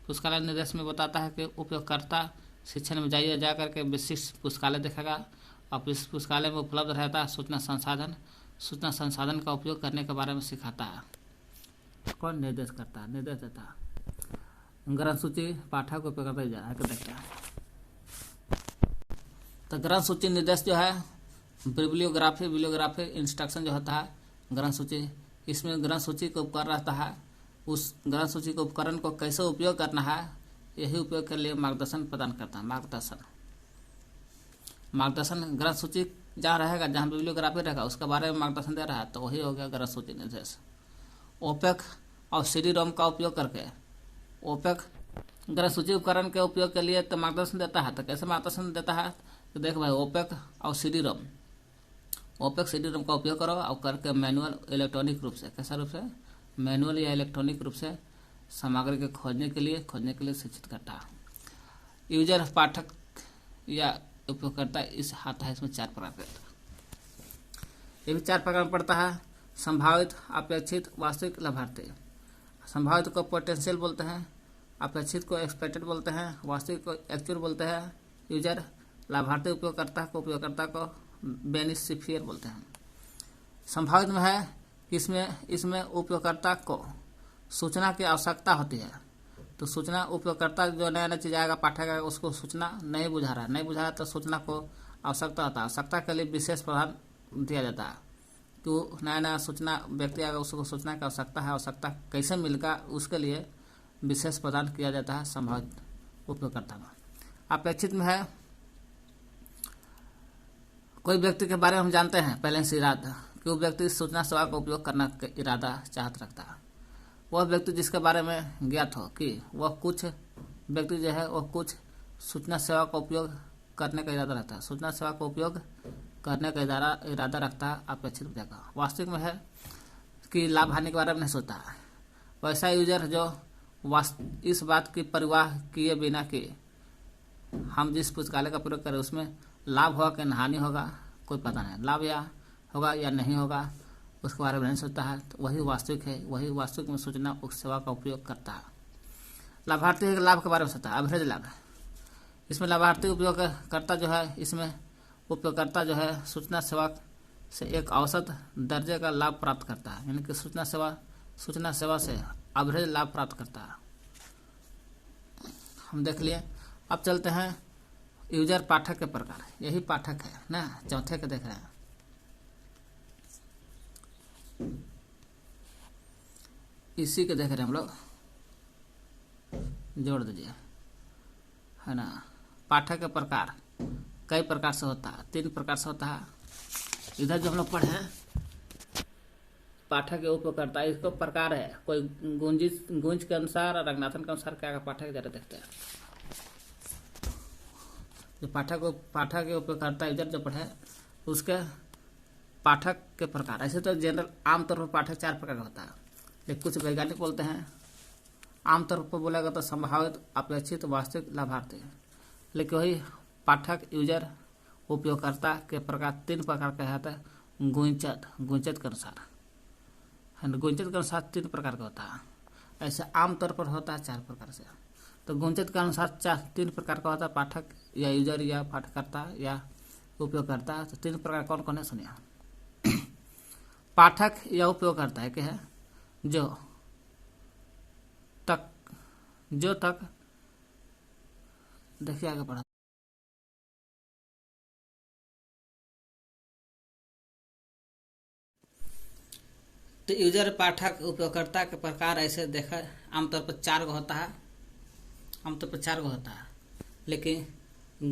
पुस्तकालय निर्देश में बताता है कि उपयोगकर्ता शिक्षण में जा करके विशिष्ट पुस्तकालय देखेगा और इस पुस्तकालय में उपलब्ध रहता है सूचना संसाधन का उपयोग करने के बारे में सिखाता है। कौन? निर्देश करता है, निर्देश देता है। ग्रंथ सूची पाठक उपयोगकर्ता देखता है। तो ग्रंथ सूची निर्देश जो है बिब्लियोग्राफी इंस्ट्रक्शन जो होता है ग्रंथ सूची, इसमें ग्रंथ सूची का उपकरण रहता है। उस ग्रंथ सूची के उपकरण को कैसे उपयोग करना है यही उपयोग के लिए मार्गदर्शन प्रदान करता है। मार्गदर्शन ग्रंथ सूची जहाँ रहेगा, जहाँ बिब्लियोग्राफी रहेगा उसके बारे में मार्गदर्शन दे रहा है तो वही हो गया ग्रंथ सूची निर्देश। ओपेक और CD-ROM का उपयोग करके, ओपेक ग्रंथ सूची उपकरण के उपयोग के लिए तो मार्गदर्शन देता है। तो कैसे मार्गदर्शन देता है? तो देख भाई, ओपेक और CD-ROM का उपयोग करो और करके मैनुअल इलेक्ट्रॉनिक रूप से, कैसा रूप से? मैनुअल या इलेक्ट्रॉनिक रूप से सामग्री के खोजने के लिए शिक्षित करता है। यूजर पाठक या उपयोगकर्ता इस आता है, इसमें 4 प्रकार का, ये भी 4 प्रकार में पड़ता है। संभावित, अपेक्षित, वास्तविक, लाभार्थी। संभावित को पोटेंशियल बोलते हैं, अपेक्षित को एक्सपेक्टेड बोलते हैं, वास्तविक को एक्चुअल बोलते हैं यूजर, लाभार्थी उपयोगकर्ता को बेनिफिशियर बोलते हैं। संभावित में है कि इसमें उपयोगकर्ता को सूचना की आवश्यकता होती है। तो सूचना उपयोगकर्ता जो नया चीज आएगा पाठक आएगा उसको सूचना नहीं बुझा रहा है तो सूचना को आवश्यकता होता है। आवश्यकता के लिए विशेष प्रावधान दिया जाता है। तो नया सूचना व्यक्ति आएगा उसको सूचना की आवश्यकता है, आवश्यकता कैसे मिलेगा उसके लिए विशेष प्रदान किया जाता है संभावित उपयोगकर्ता में। अपेक्षित में है कोई व्यक्ति के बारे में हम जानते हैं पहले से इरादा कि वो व्यक्ति सूचना सेवा का उपयोग करना का इरादा चाहत रखता है। वह व्यक्ति जिसके बारे में ज्ञात हो कि वह कुछ व्यक्ति जो है वह कुछ सूचना सेवा का उपयोग करने का इरादा रखता है, सूचना सेवा का उपयोग करने का इरादा रखता है अपेक्षित जगह। वास्तविक में है कि लाभ हानि के बारे में नहीं सोचता है। वैसा यूजर जो इस बात की परवाह किए बिना कि हम जिस पुस्तकालय का प्रयोग करें उसमें लाभ होगा कि हानि होगा कोई पता नहीं, लाभ या होगा या नहीं होगा उसके बारे में नहीं सोचता है, तो वही वास्तविक है। वही वास्तविक में सूचना सेवा का उपयोग करता है। लाभार्थी के लाभ के बारे में सोचता है, एवरेज लाभ। इसमें लाभार्थी उपयोगकर्ता जो है, इसमें उपयोगकर्ता जो है सूचना सेवा से एक औसत दर्जे का लाभ प्राप्त करता है, यानी कि सूचना सेवा से एवरेज लाभ प्राप्त करता है। हम देख लिए। अब चलते हैं यूजर पाठक के प्रकार। यही पाठक है ना, चौथे के देख रहे हैं। इसी के देख रहे हैं हम लोग, जोड़ दीजिए, है ना। पाठक के प्रकार कई प्रकार से होता है, 3 प्रकार से होता है। इधर जो हम लोग पढ़े पाठक या उपयोगकर्ता, इसको प्रकार है, कोई गूंज के अनुसार और रंगनाथन के अनुसार क्या पाठक जरा देखते हैं। जो पाठक या उपयोगकर्ता यूजर जो पढ़े उसके पाठक के प्रकार। ऐसे तो जनरल आमतौर पर पाठक 4 प्रकार का होता है, लेकिन कुछ वैज्ञानिक बोलते हैं आमतौर पर बोलेगा तो संभावित, अपेक्षित, वास्तविक, लाभार्थी। लेकिन वही पाठक यूजर उपयोगकर्ता के प्रकार 3 प्रकार का होता है। गुंजत के अनुसार, गुंजत के अनुसार 3 प्रकार का होता है। ऐसे आमतौर पर होता है 4 प्रकार से। तो गुंजत के अनुसार 3 प्रकार का होता है, पाठक या यूजर या पाठकर्ता या उपयोगकर्ता। तो 3 प्रकार कौन कौन है सुनिए। पाठक या उपयोगकर्ता है क्या है, जो तक देखिए आगे पढ़ा। तो यूजर, पाठक, उपयोगकर्ता के प्रकार ऐसे देखा आमतौर पर 4 गो होता है, लेकिन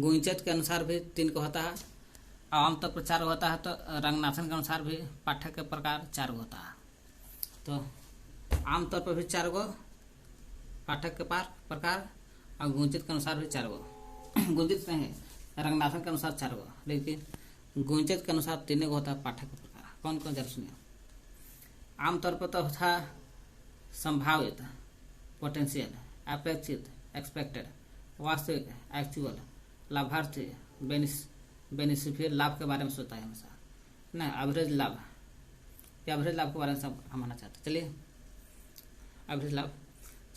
गुंजत के अनुसार भी 3 को होता है, और आमतौर पर 4 होता है। तो रंगनाथन के अनुसार भी पाठक के प्रकार 4 होता है। तो आमतौर पर भी 4 गो पाठक के प्रकार, और गुंजत के अनुसार भी 4 गो। गुंजत नहीं है, रंगनाथन के अनुसार 4 गो, लेकिन गुंजत के अनुसार 3 गो होता है पाठक के प्रकार। कौन कौन जरा सुनिए। आमतौर पर तो था संभावित, पोटेंशियल, अपेक्षित, एक्सपेक्टेड, वास्तविक, एक्चुअल, लाभार्थी, बेनिफिशियल, लाभ के बारे में सोचता है हमेशा ना, एवरेज लाभ के बारे में सब हम आना चाहते। चलिए एवरेज लाभ।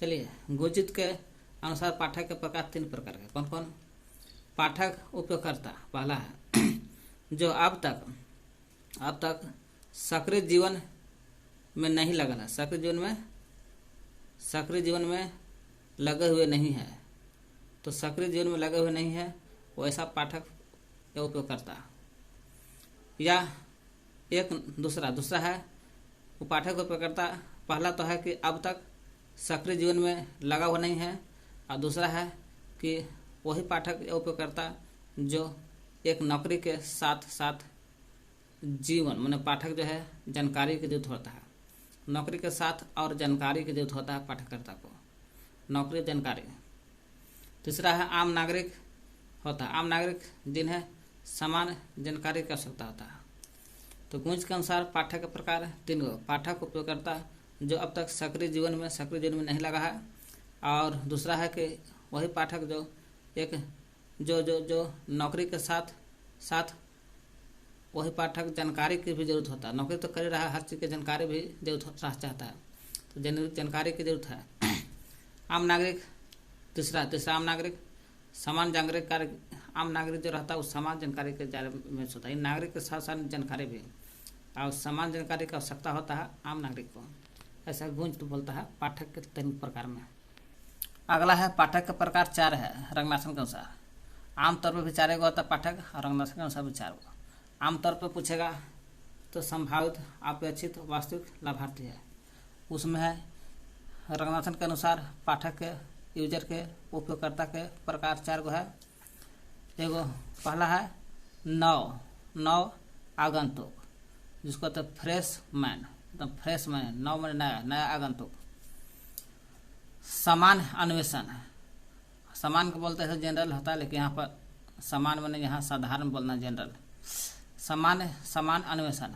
चलिए गुंजित के अनुसार पाठक के प्रकार 3 प्रकार के। कौन कौन। पाठक उपयोगकर्ता पहला है जो अब तक सक्रिय जीवन में नहीं लगा है, सक्रिय जीवन में लगे हुए नहीं है। तो सक्रिय जीवन में लगे हुए नहीं है वैसा पाठक या उपयोगकर्ता। या एक दूसरा है वो पाठक उपयोगकर्ता। पहला तो है कि अब तक सक्रिय जीवन में लगा हुआ नहीं है, और दूसरा है कि वही पाठक या उपयोगकर्ता जो एक नौकरी के साथ साथ जीवन, माने पाठक जो है जानकारी की जरूरत होता है, नौकरी के साथ और जानकारी की जरूरत होता है पाठककर्ता को, नौकरी जानकारी। तीसरा है आम नागरिक होता है, आम नागरिक जिन्हें समान जानकारी की आवश्यकता होता है। तो गुंज के अनुसार पाठक के प्रकार 3 गो। पाठक उपयोगकर्ता जो अब तक सक्रिय जीवन में नहीं लगा है, और दूसरा है कि वही पाठक जो एक जो नौकरी के साथ वही पाठक जानकारी की भी जरूरत होता है। नौकरी तो कर रहा है, हर चीज़ की जानकारी भी जरूरत चाहता है, तो जानकारी की जरूरत है। आम नागरिक तीसरा आम नागरिक, समान जानकारी। आम नागरिक जो रहता है उस समान जानकारी के बारे में सोचता है। नागरिक के साथ साथ जानकारी भी और समान जानकारी की आवश्यकता होता है आम नागरिक को। ऐसा गुंज तो बोलता है पाठक के 3 प्रकार में। अगला है पाठक का प्रकार 4 है रंगनाथन के अनुसार। आमतौर पर भी 4 गो होता है पाठक, और रंगनाथन के अनुसार भी 4 गो। आमतौर पर पूछेगा तो संभावित, अपेक्षित, वास्तविक, लाभार्थी है। उसमें है रंगनाथन के अनुसार पाठक के, यूजर के, उपयोगकर्ता के प्रकार 4 गो है। एगो पहला है नव आगंतुक, जिसको कहते हैं फ्रेश मैन, नव में नया आगंतुक। समान अन्वेषण, समान को बोलते हैं जनरल होता है, लेकिन यहाँ पर समान मैंने यहाँ साधारण बोलना जनरल। समान अन्वेषण।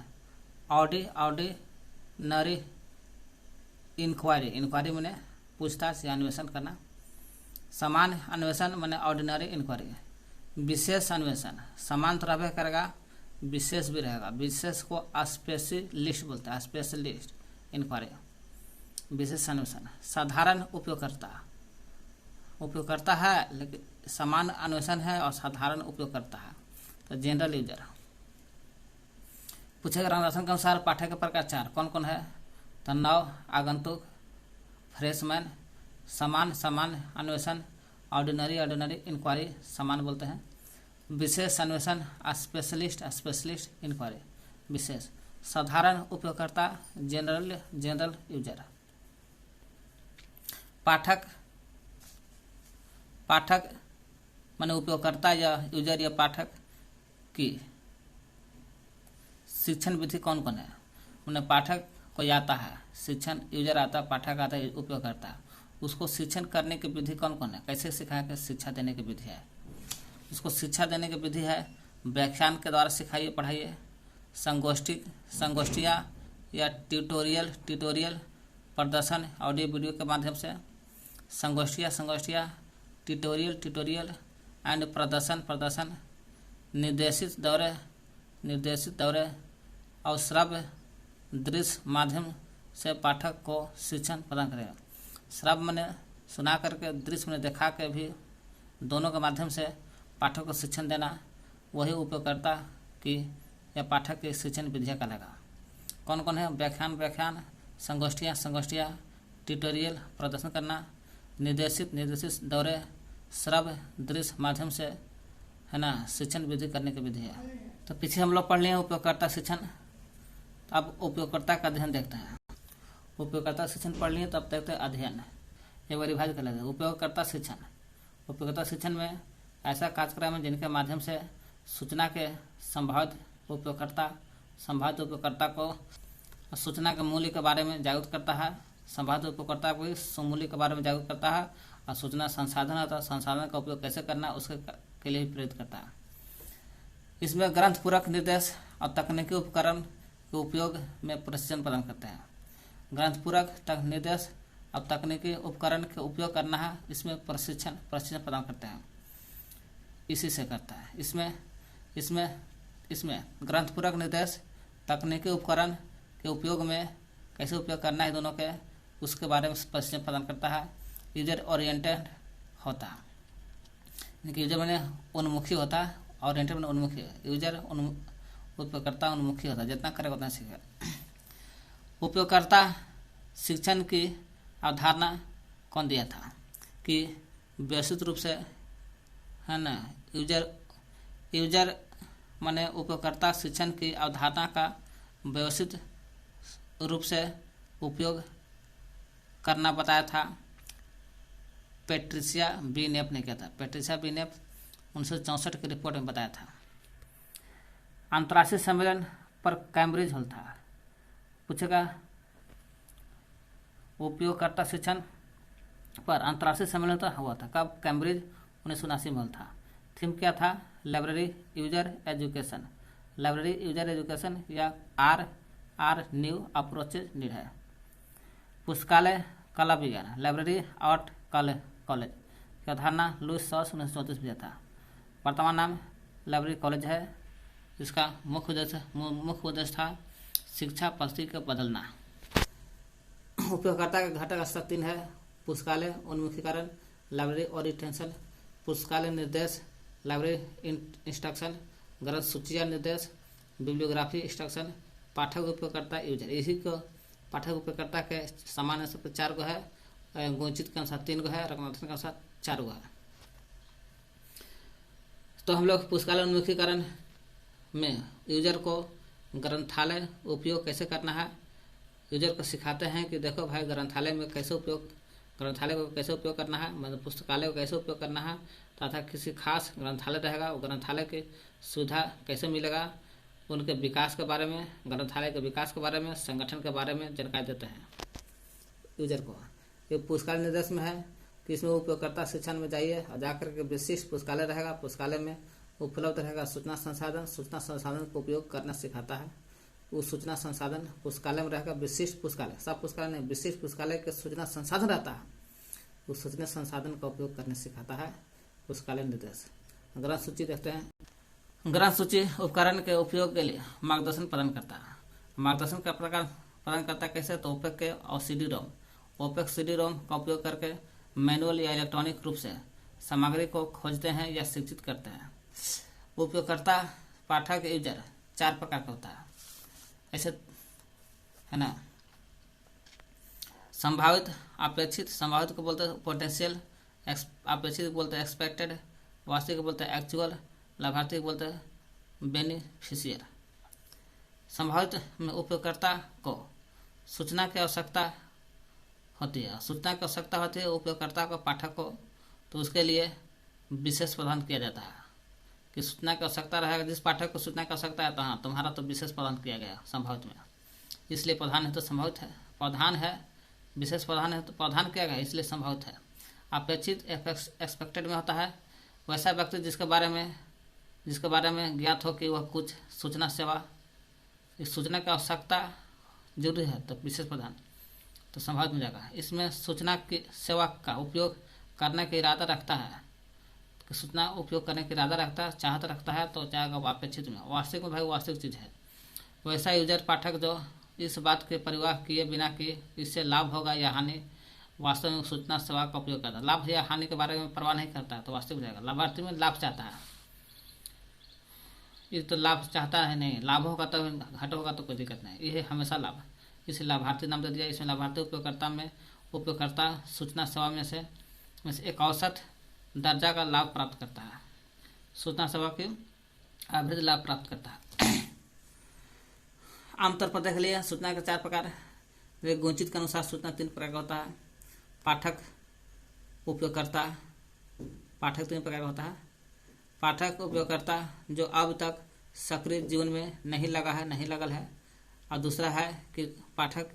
ऑर्डिनरी इंक्वायरी मैंने पूछताछ या अन्वेषण करना। समान अन्वेषण मैंने ऑर्डिनरी इंक्वायरी। विशेष अन्वेषण, समान तो रहबे करेगा, विशेष भी रहेगा। विशेष को स्पेशलिस्ट बोलते हैं, स्पेशलिस्ट इंक्वायरी, विशेष अन्वेषण। साधारण उपयोगकर्ता है, लेकिन समान अन्वेषण है और साधारण उपयोगकर्ता है, तो जनरल यूजर। पूछेगा रंगनाथन के अनुसार पाठक के प्रकार 4 कौन कौन है। तो नव आगंतुक, फ्रेशमैन, समान अन्वेषण, ऑर्डिनरी इंक्वायरी, समान बोलते हैं। विशेष अन्वेषण, स्पेशलिस्ट इंक्वायरी, विशेष। साधारण उपयोगकर्ता, जनरल यूजर। पाठक माने उपयोगकर्ता या यूजर या पाठक की शिक्षण विधि कौन कौन है। माने पाठक कोई आता है, शिक्षण यूजर आता है, पाठक आता है, उपयोगकर्ता, उसको शिक्षण करने की विधि कौन कौन है, कैसे सिखाया कि शिक्षा देने की विधि है। उसको शिक्षा देने की विधि है व्याख्यान के द्वारा सिखाइए पढ़ाइए, संगोष्ठियाँ या ट्यूटोरियल प्रदर्शन ऑडियो वीडियो के माध्यम से, संगोष्ठियाँ ट्यूटोरियल एंड प्रदर्शन, निर्देशित दौरे और श्रव्य दृश्य माध्यम से पाठक को शिक्षण प्रदान करेगा। श्रव्य मैंने सुना करके, दृश्य मैंने देखा के भी, दोनों के माध्यम से पाठक को शिक्षण देना, वही उपयोगकर्ता की या पाठक की शिक्षण विधियाँ कहलाएगा। कौन कौन है, व्याख्यान, संगोष्ठियाँ, ट्यूटोरियल प्रदर्शन करना, निर्देशित दौरे, श्रव्य दृश्य माध्यम से, है ना, शिक्षण विधि करने की विधि है। तो पीछे हम लोग पढ़ लिए उपयोगकर्ता शिक्षण। अब उपयोगकर्ता का अध्ययन देखते हैं। उपयोगकर्ता शिक्षण पढ़ लिए, तब देखते हैं अध्ययन। एक बार रिवाइज कर लेते हैं। उपयोगकर्ता शिक्षण में ऐसा कार्यक्रम है जिनके माध्यम से सूचना के संभावित उपयोगकर्ता को सूचना के मूल्य के बारे में जागरूक करता है, संभावित उपयोगकर्ता को मूल्य के बारे में जागरूक करता है, और सूचना संसाधन है तो संसाधन का उपयोग कैसे करना उसके के लिए भी प्रेरित करता है। इसमें ग्रंथपूरक निर्देश और तकनीकी उपकरण के उपयोग में प्रशिक्षण प्रदान करते हैं। ग्रंथपूरक निर्देश और तकनीकी उपकरण के उपयोग करना है, इसमें प्रशिक्षण प्रदान करते हैं। इसी से करता है। इसमें ग्रंथपूरक निर्देश, तकनीकी उपकरण के उपयोग में कैसे उपयोग करना है दोनों के, उसके बारे में प्रशिक्षण प्रदान करता है। यूजर ओरिएंटेड होता है, यूजर मैंने उन्मुखी होता है, ओरिएंटेड मैंने उन्मुखी, यूजर उपयोगकर्ता उन्मुखी होता है, जितना करेगा उतना सीखेगा। उपयोगकर्ता शिक्षण की अवधारणा कौन दिया था कि व्यवस्थित रूप से, है ना, यूजर माने उपयोगकर्ता शिक्षण की अवधारणा का व्यवस्थित रूप से उपयोग करना बताया था। पेट्रिशिया बी नेप ने किया था। पेट्रिशिया बी नेप 1964 की रिपोर्ट में बताया था। अंतर्राष्ट्रीय सम्मेलन पर कैम्ब्रिज हॉल था। पूछेगा उपयोगकर्ता शिक्षण पर अंतर्राष्ट्रीय सम्मेलन तो हुआ था कब, कैम्ब्रिज 1979 में हॉल था। थीम क्या था, लाइब्रेरी यूजर एजुकेशन या आर न्यू अप्रोचेज नीड है। पुस्तकालय कला विज्ञान, लाइब्रेरी आर्ट कॉलेज की अवधारणा लुईस सॉस 1934 में दिया था। वर्तमान नाम लाइब्रेरी कॉलेज है। इसका मुख्य उद्देश्य था शिक्षा पद्धति को बदलना। उपयोगकर्ता का घटक स्तर 3 है। पुस्तकालय उन्मुखीकरण, लाइब्रेरी ओरिएंटेशन, पुस्तकालय निर्देश, लाइब्रेरी इंस्ट्रक्शन, ग्रंथ सूची निर्देश, बिब्लियोग्राफी इंस्ट्रक्शन, पाठक उपयोगकर्ता यूजर। इसी को पाठक उपयोगकर्ता के सामान्य सब 4 गो है, गुणचित के अनुसार 3 गो है, रत्नात्मक के अनुसार 4 गो है। तो हम लोग पुस्तकालय उन्मुखीकरण में यूजर को ग्रंथालय उपयोग कैसे करना है, यूजर को सिखाते हैं कि देखो भाई ग्रंथालय को कैसे उपयोग करना है, मतलब पुस्तकालय को कैसे उपयोग करना है, तथा किसी खास ग्रंथालय रहेगा, वो ग्रंथालय की सुविधा कैसे मिलेगा, उनके विकास के बारे में, ग्रंथालय के विकास के बारे में, संगठन के बारे में जानकारी देते हैं यूजर को। ये पुस्तकालय निर्देश में है कि इसमें उपयोगकर्ता शिक्षण में जाइए और जाकर के विशिष्ट पुस्तकालय रहेगा, पुस्तकालय में उपलब्ध रहेगा सूचना संसाधन का उपयोग करना सिखाता है। वो सूचना संसाधन पुस्तकालय में रहेगा, विशिष्ट पुस्तकालय, सब पुस्तकालय नहीं, विशिष्ट पुस्तकालय के सूचना संसाधन रहता है, उस सूचना संसाधन का उपयोग करने सिखाता है पुस्तकालय निर्देश। ग्रंथ सूची देखते हैं। ग्रंथ सूची उपकरण के उपयोग के लिए मार्गदर्शन प्रदान करता है। मार्गदर्शन का प्रकार प्रदान करता है कैसे, तो ओपेक के और ओपेक सीडी रोम का उपयोग करके मैनुअल या इलेक्ट्रॉनिक रूप से सामग्री को खोजते हैं या शिक्षित करते हैं। उपयोगकर्ता पाठक यूजर 4 प्रकार का होता है ऐसे, है ना। संभावित अपेक्षित, संभावित को बोलते हैं पोटेंशियल, अपेक्षित को बोलते हैं एक्सपेक्टेड, वास्तविक को बोलते हैं एक्चुअल, लाभार्थी को बोलते हैं बेनिफिशियर। संभावित में उपयोगकर्ता को सूचना की आवश्यकता होती है, उपयोगकर्ता को पाठक को, तो उसके लिए विशेष प्रदान किया जाता है कि सूचना की आवश्यकता रहेगा। जिस पाठक को सूचना की आवश्यकता है तो हाँ तुम्हारा तो विशेष प्रदान किया गया संभावित में। इसलिए प्रधान है तो संभावित है। प्रधान है, विशेष प्रधान है तो प्रधान क्या है, इसलिए संभावित है। अपेक्षित एक्सपेक्टेड में होता है वैसा व्यक्ति जिसके बारे में ज्ञात हो कि वह कुछ सूचना सेवा, इस सूचना की आवश्यकता जरूरी है तो विशेष प्रधान तो संभावित में जाएगा। इसमें सूचना की सेवा का उपयोग करने का इरादा रखता है, कि सूचना उपयोग करने का इरादा रखता है, चाहत रखता है तो जाएगा अपेक्षित में। वास्तविक में भाई वास्तविक चीज़ है। वैसा यूजर पाठक जो इस बात के परवाह किए बिना कि इससे लाभ होगा या हानि, वास्तव में सूचना सेवा का उपयोग करता है। लाभ या हानि के बारे में परवाह नहीं करता है तो वास्तविक जाएगा। लाभार्थी में लाभ चाहता है, ये तो लाभ चाहता है नहीं, लाभ होगा तो घाट होगा तो कोई दिक्कत नहीं, ये हमेशा लाभ, इसलिए लाभार्थी नाम दे दिया। इसमें लाभार्थी उपयोगकर्ता सूचना सेवा में से एक औसत दर्जा का लाभ प्राप्त करता है, सूचना सेवा की एवरेज लाभ प्राप्त करता है। आमतौर पर देख लिया सूचना के 4 प्रकार। गुंचित के अनुसार सूचना 3 प्रकार का होता है। पाठक, उपयोगकर्ता। पाठक 3 प्रकार का होता है। पाठक उपयोगकर्ता जो अब तक सक्रिय जीवन में नहीं लगल है, और दूसरा है कि पाठक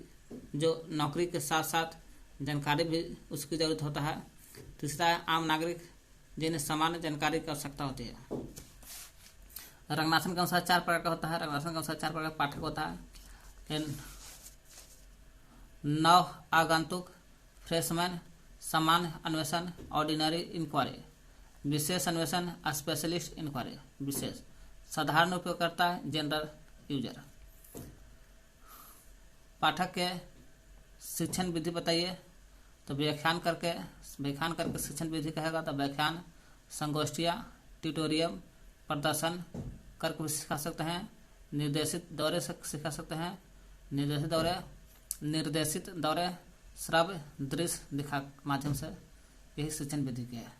जो नौकरी के साथ साथ जानकारी भी उसकी जरूरत होता है। तीसरा है आम नागरिक जिन्हें सामान्य जानकारी की आवश्यकता होती है। रंगनाथन के अनुसार 4 प्रकार का होता है। रंगनाथन के अनुसार 4 प्रकार का पाठक होता है। नव आगंतुक, फ्रेशमैन, सामान्य अन्वेषण, ऑर्डिनरी इंक्वायरी, विशेष अन्वेषण, स्पेशलिस्ट इंक्वायरी, विशेष, साधारण उपयोगकर्ता, जनरल यूजर। पाठक के शिक्षण विधि बताइए तो व्याख्यान करके शिक्षण विधि कहेगा तो व्याख्यान, संगोष्ठियाँ, ट्यूटोरियल, प्रदर्शन करके भी सिखा सकते हैं। निर्देशित दौरे से सिखा सकते हैं। निर्देशित दौरे श्रव्य दृश्य दिखा माध्यम से, यही शिक्षण विधि की है।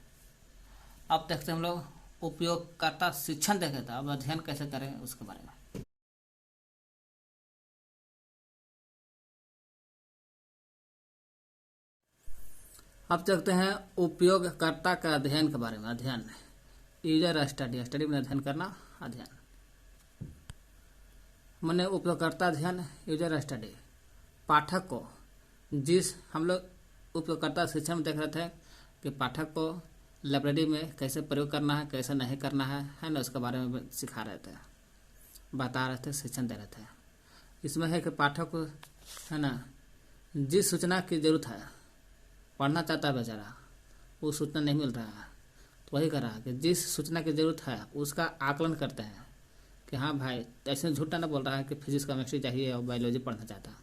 अब देखते हैं हम लोग उपयोगकर्ता शिक्षण देखे था, अब अध्ययन कैसे करें उसके बारे में। अब देखते हैं उपयोगकर्ता का अध्ययन के बारे में। अध्ययन यूजर स्टडी, स्टडी में अध्ययन करना, अध्ययन मैंने उपयोगकर्ता अध्ययन, यूजर स्टडी। पाठक को जिस हम लोग उपयोगकर्ता शिक्षण में देख रहे थे कि पाठक को लाइब्रेरी में कैसे प्रयोग करना है, कैसे नहीं करना है ना, उसके बारे में सिखा रहे थे, बता रहे थे, शिक्षण दे रहे थे। इसमें है कि पाठक को है ना जिस सूचना की जरूरत है, पढ़ना चाहता है बेचारा, वो सूचना नहीं मिल रहा है, तो वही कर रहा है कि जिस सूचना की जरूरत है उसका आकलन करते हैं कि हाँ भाई, ऐसे झूठा ना बोल रहा है कि फिजिक्स केमिस्ट्री चाहिए और बायोलॉजी पढ़ना चाहता है,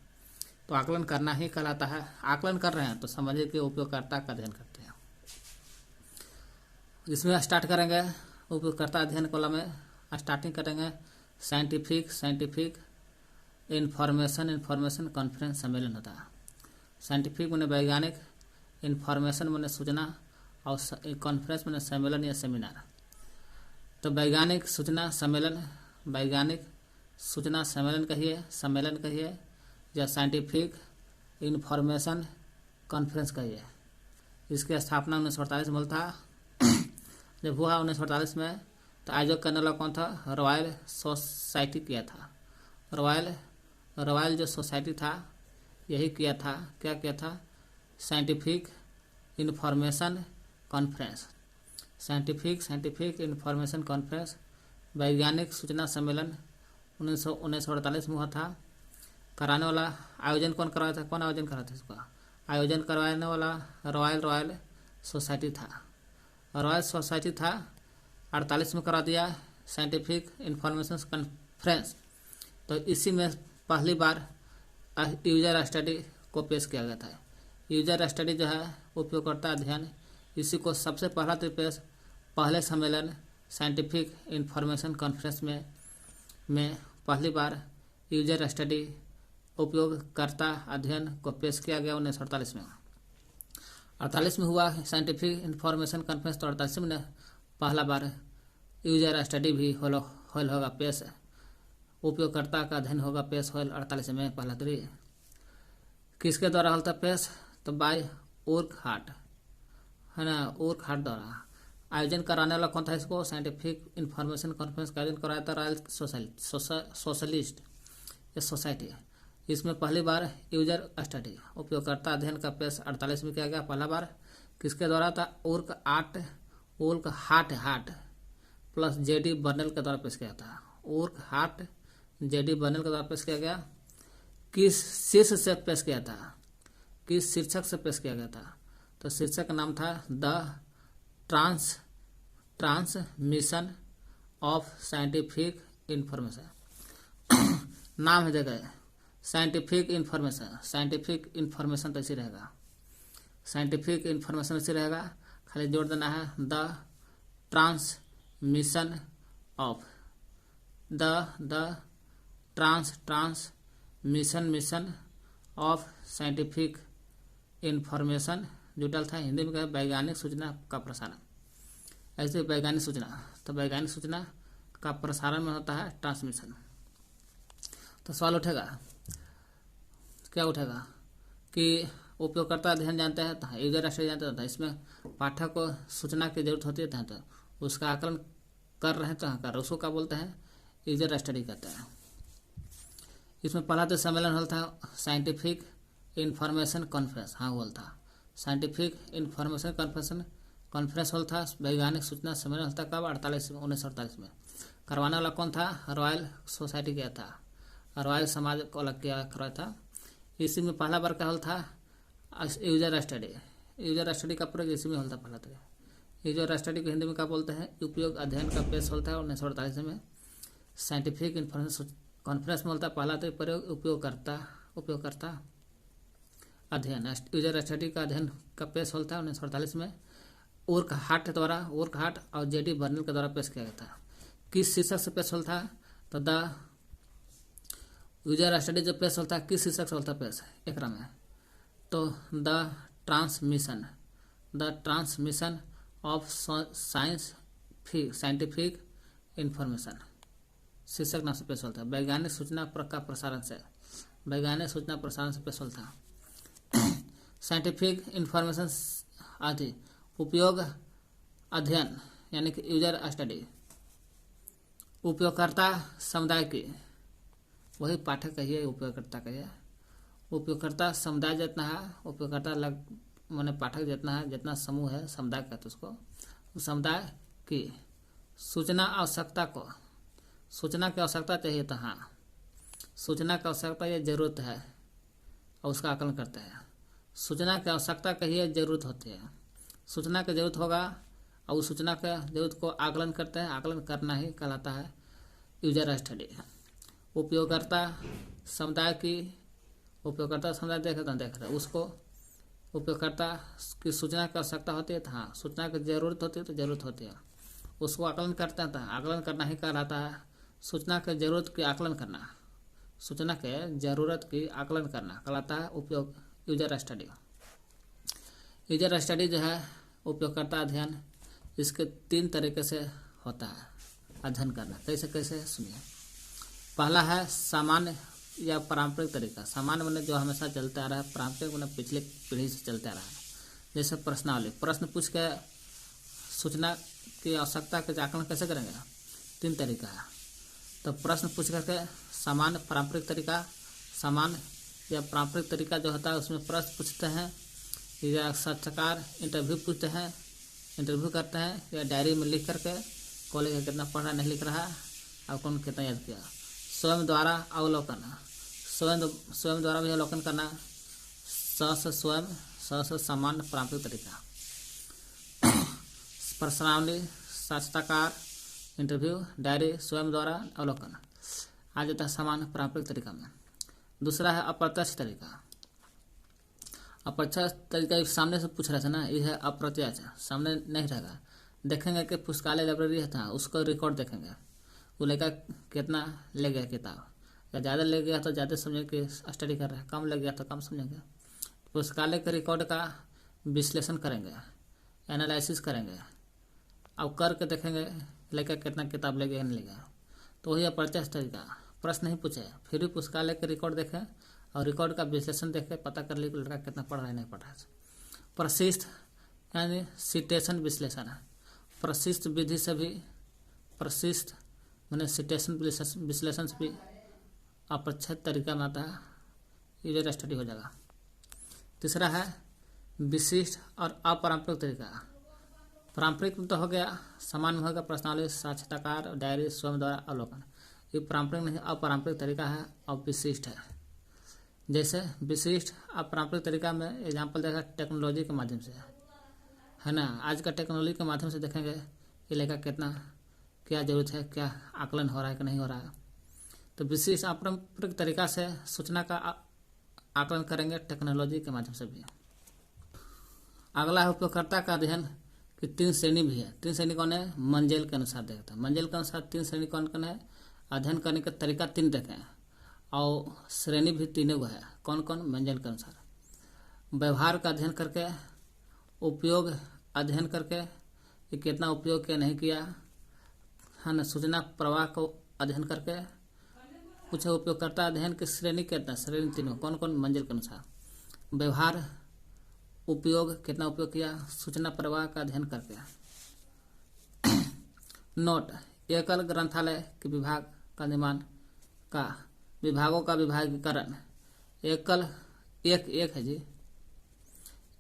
तो आकलन करना ही कहलाता है। आकलन कर रहे हैं तो समझिए कि उपयोगकर्ता का अध्ययन करते हैं। इसमें स्टार्ट करेंगे उपयोगकर्ता अध्ययन कॉलम में, स्टार्टिंग करेंगे साइंटिफिक इंफॉर्मेशन कॉन्फ्रेंस सम्मेलन होता है। साइंटिफिक मैंने वैज्ञानिक, इंफॉर्मेशन मैंने सूचना, और कॉन्फ्रेंस मैंने सम्मेलन या सेमिनार। तो वैज्ञानिक सूचना सम्मेलन कहिए या साइंटिफिक इंफॉर्मेशन कॉन्फ्रेंस कहिए। इसकी स्थापना 1948 में था। जब हुआ 1948 में तो आयोजक करने वाला कौन था? रॉयल सोसाइटी किया था। रॉयल जो सोसाइटी था यही किया था। क्या किया था? Scientific information conference, scientific information conference, वैज्ञानिक सूचना सम्मेलन 1948 में हुआ था। कराने वाला आयोजन कौन करवाया था? कौन आयोजन कराया था इसका? आयोजन करवाने वाला रॉयल सोसाइटी था। रॉयल सोसाइटी था 48 में करा दिया साइंटिफिक इंफॉर्मेशन कॉन्फ्रेंस। तो इसी में पहली बार यूजर स्टडी को पेश किया गया था। यूजर स्टडी जो है उपयोगकर्ता अध्ययन, इसी को सबसे पहला तो पेश पहले सम्मेलन साइंटिफिक इंफॉर्मेशन कॉन्फ्रेंस में पहली बार यूजर स्टडी उपयोगकर्ता अध्ययन को पेश किया गया 1948 में। 48 में हुआ साइंटिफिक इंफॉर्मेशन कॉन्फ्रेंस, तो 48 में पहला बार यूजर स्टडी भी होगा पेश, उपयोगकर्ता का अध्ययन होगा पेश होल 48 में पहला तरी। किसके द्वारा होता पेश? तो बाय ओर्कहार्ट, है ना, ओर्कहार्ट द्वारा। आयोजन कराने वाला कौन था इसको? साइंटिफिक इंफॉर्मेशन कॉन्फ्रेंस का आयोजन कराया था रॉयल सोशलिस्ट या सोसाइटी। इसमें पहली बार यूजर स्टडी उपयोगकर्ता अध्ययन का पेश 48 में किया गया। पहला बार किसके द्वारा था? ओल्क हार्ट प्लस जेडी बर्नेल के द्वारा पेश किया था। ओल्क हार्ट जेडी बर्नेल के द्वारा पेश किया गया। किस शीर्ष से पेश किया था? किस शीर्षक से पेश किया गया था? तो शीर्षक का नाम था the transmission of scientific information. नाम है जगह साइंटिफिक इंफॉर्मेशन तो ऐसे रहेगा, साइंटिफिक इंफॉर्मेशन ऐसे रहेगा, खाली जोड़ देना है the transmission of the transmission of scientific information जुटल था। हिंदी में कहा वैज्ञानिक सूचना का प्रसारण। ऐसे वैज्ञानिक सूचना, तो वैज्ञानिक सूचना का प्रसारण में होता है ट्रांसमिशन। तो सवाल उठेगा, क्या उठेगा कि उपयोगकर्ता अध्ययन जानते हैं, तो यूजर स्टडी जानते हैं, इसमें पाठक को सूचना की जरूरत होती है, तो उसका आकलन कर रहे हैं, तो उसको क्या बोलते हैं? यूजर स्टडी कहते हैं। इसमें पहला तो सम्मेलन हल था साइंटिफिक इंफॉर्मेशन कॉन्फ्रेंस, हाँ बोल था साइंटिफिक इंफॉर्मेशन कॉन्फ्रेंस हॉल था। वैज्ञानिक सूचना सम्मेलन हल था कब? 1948 में। करवाने वाला कौन था? रॉयल सोसाइटी किया था, रॉयल समाज को अलग किया करवाया था। इसी में पहला बार का हल था यूजर स्टडी का प्रयोग इसी में हल था पहला। तो यूजर स्टडी को हिंदी में क्या बोलते हैं? उपयोग अध्ययन का पेश हल था 1948 में। साइंटिफिक इंफॉर्मेशन कॉन्फ्रेंस में होता है पहला तो प्रयोग उपयोगकर्ता अध्ययन, यूजर स्टडी का अध्ययन का पेश होता है 1948 में। ओल्क हार्ट और जेडी बर्नेल के द्वारा पेश किया गया था। किस शीर्षक से पेश होता है? तो द यूजर स्टडी जो पेश होता है किस शीर्षक से होता है पेश एक में? तो the transmission of scientific information शीर्षक नाम से पेश होता है। वैज्ञानिक सूचना का प्रसारण से पेश होता है। साइंटिफिक इंफॉर्मेशन आदि उपयोग अध्ययन यानी कि यूजर स्टडी उपयोगकर्ता समुदाय की, वही पाठक कहिए उपयोगकर्ता कहिए, उपयोगकर्ता समुदाय जितना है, उपयोगकर्ता माने पाठक जितना है, जितना समूह है समुदाय कहते उसको, उस समुदाय की सूचना की आवश्यकता चाहिए, तो हाँ सूचना की आवश्यकता या जरूरत है और उसका आकलन करते हैं। सूचना की आवश्यकता कहिए जरूरत होती है, सूचना की जरूरत होगा और उस सूचना के जरूरत को आकलन करते हैं, आकलन करना ही कहलाता है यूजर स्टडी। उपयोगकर्ता समुदाय देख रहे उसको उपयोगकर्ता की सूचना की आवश्यकता होती है, तो हाँ सूचना की जरूरत होती है उसको आकलन करते हैं, तो आकलन करना ही कहलाता है सूचना के जरूरत की आकलन करना, सूचना के जरूरत की आकलन करना कहलाता है उपयोग यूजर स्टडी। यूजर स्टडी जो है उपयोगकर्ता अध्ययन, इसके 3 तरीके से होता है अध्ययन करना। कैसे सुनिए। पहला है सामान्य या पारंपरिक तरीका। सामान्य माने जो हमेशा चलता आ रहा है, पारंपरिक माने पिछले पीढ़ी से चलते आ रहा है। जैसे प्रश्नावली, प्रश्न पूछ के सूचना की आवश्यकता के आकलन कैसे करेंगे? 3 तरीका है। तो प्रश्न पूछ करके सामान्य पारंपरिक तरीका, सामान्य या पारंपरिक तरीका जो होता है उसमें प्रश्न पूछते हैं या साक्षात्कार इंटरव्यू करते हैं या डायरी में लिख करके कॉलेज में कितना पढ़ा नहीं लिख रहा और कौन कितना याद किया। स्वयं द्वारा अवलोकन, स्वयं द्वारा भी अवलोकन करना, स्वयं सामान्य पारंपरिक तरीका। प्रश्नावली, साक्षात्कार, इंटरव्यू, डायरी, स्वयं द्वारा अवलोकन आ जाता है सामान्य पारंपरिक तरीका में। दूसरा है अप्रत्यक्ष तरीका। अप्रत्यक्ष तरीका सामने से पूछ रहा था ना, ये है अप्रत्यक्ष, सामने नहीं रहेगा। देखेंगे कि पुस्तकालय लाइब्रेरी है था, उसका रिकॉर्ड देखेंगे, वो लेकर कितना ले गया किताब, या ज़्यादा ले गया तो ज़्यादा समझेंगे कि स्टडी कर रहे हैं, कम ले गया तो कम समझेंगे। पुस्तकालय के रिकॉर्ड का विश्लेषण करेंगे, एनालिसिस करेंगे, अब करके देखेंगे लेकर कितना किताब ले गया नहीं ले गया। तो वही अप्रत्यक्ष तरीका, प्रश्न नहीं पूछे फिर भी पुस्तकालय के रिकॉर्ड देखें और रिकॉर्ड का विश्लेषण देख के पता कर ली कि लड़का कितना पढ़ रहा है नहीं पढ़ रहा है। प्रशिष्ट यानी सिटेशन विश्लेषण है। प्रशिष्ट विधि से भी, प्रशिष्ट मैंने सिटेशन विश्लेषण से भी अप्रत्यक्ष तरीका में आता है यूजर स्टडी हो जाएगा। तीसरा है विशिष्ट और अपारंपरिक तरीका। पारंपरिक तो हो गया, सामान्य होगा, प्रश्नावली, साक्षात्कार, डायरी, स्वयं द्वारा अवलोकन। ये पारंपरिक नहीं, अपारंपरिक तरीका है और विशिष्ट है। जैसे विशिष्ट अपारंपरिक तरीका में एग्जाम्पल देखा टेक्नोलॉजी के माध्यम से, है ना। आज का टेक्नोलॉजी के माध्यम से देखेंगे कि लेखा कितना क्या जरूरत है, क्या आकलन हो रहा है कि नहीं हो रहा है। तो विशिष्ट अपारंपरिक तरीका से सूचना का आकलन करेंगे टेक्नोलॉजी के माध्यम से भी। अगला है उपयोगकर्ता का अध्ययन की 3 श्रेणी भी है। 3 श्रेणी कौन है? मंजिल के अनुसार देखते हैं। मंजिल के अनुसार 3 श्रेणी कौन कौन है? अध्ययन करने का तरीका 3 देखे हैं और श्रेणी भी 3 गो है। कौन कौन? मंजिल के अनुसार। व्यवहार का अध्ययन करके, उपयोग अध्ययन करके कि कितना उपयोग किया नहीं किया, है ना। सूचना प्रवाह को अध्ययन करके पूछे उपयोगकर्ता अध्ययन की श्रेणी कितना? श्रेणी 3 कौन कौन? मंजिल के अनुसार। व्यवहार, उपयोग कितना उपयोग किया, सूचना प्रवाह का अध्ययन करके। नोट, एकल ग्रंथालय के विभाग का निर्माण का, विभागों का विभागीकरण। एकल एक है जी,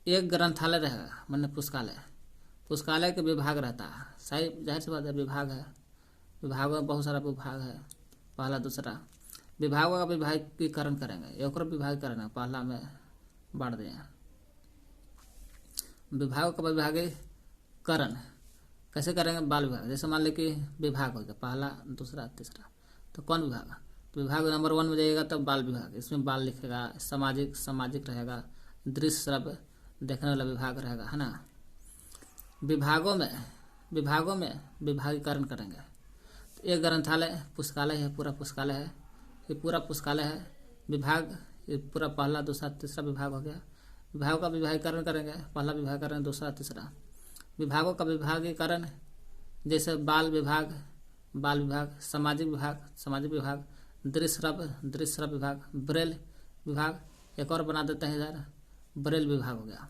एक ग्रंथालय रहेगा, माने पुस्तकालय। पुस्तकालय के विभाग रहता है, सही, जाहिर सी बात है, विभाग है। विभागों में बहुत सारा विभाग है। पहला दूसरा विभागों का विभागीकरण करेंगे, एक और विभागीकरण है, पहला में बांट दिए। विभागों का विभागीकरण कैसे करेंगे? बाल विभाग। जैसे मान ली कि विभाग हो गया पहला, दूसरा, तीसरा, तो कौन विभाग? तो विभाग नंबर 1 में जाइएगा तो बाल विभाग, इसमें बाल लिखेगा। सामाजिक रहेगा। दृश्य श्रव्य देखने वाला विभाग रहेगा, है ना। विभागों में विभागीकरण करेंगे। तो एक ग्रंथालय पुस्तकालय है, पूरा पुस्तकालय है, ये पूरा पुस्तकालय है। विभाग ये पूरा पहला, दूसरा, तीसरा विभाग हो गया। विभागों का विभागीकरण करेंगे, पहला विभागीकरण, दूसरा, तीसरा। विभागों का विभागीकरण जैसे बाल विभाग, सामाजिक विभाग, दृश्य श्रव्य विभाग, ब्रेल विभाग, एक और बना देते हैं इधर, ब्रेल विभाग हो गया।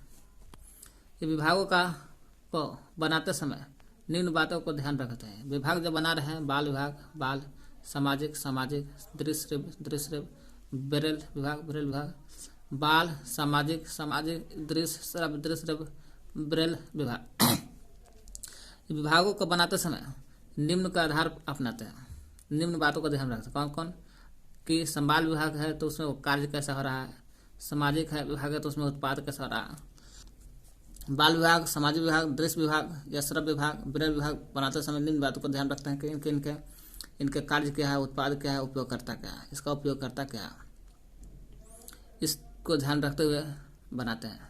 ये विभागों को बनाते समय निम्न बातों को ध्यान रखते हैं। विभाग जो बना रहे हैं, बाल विभाग, सामाजिक, दृश्य श्रव्य, ब्रेल विभाग, बाल, सामाजिक, दृश्य श्रव्य, ब्रेल विभाग। विभागों को बनाते समय निम्न का आधार अपनाते हैं, निम्न बातों का ध्यान रखते हैं। कौन कौन? कि संबाल विभाग है तो उसमें कार्य कैसा हो रहा है, सामाजिक है विभाग है तो उसमें उत्पाद कैसा हो रहा है। बाल विभाग, सामाजिक विभाग, दृश्य विभाग या श्रव्य विभाग, ब्रेल विभाग बनाते समय निम्न बातों को ध्यान रखते हैं कि इनके कार्य क्या है, उत्पाद क्या है, उपयोगकर्ता क्या है, इसका उपयोगकर्ता क्या है, इसको ध्यान रखते हुए बनाते हैं।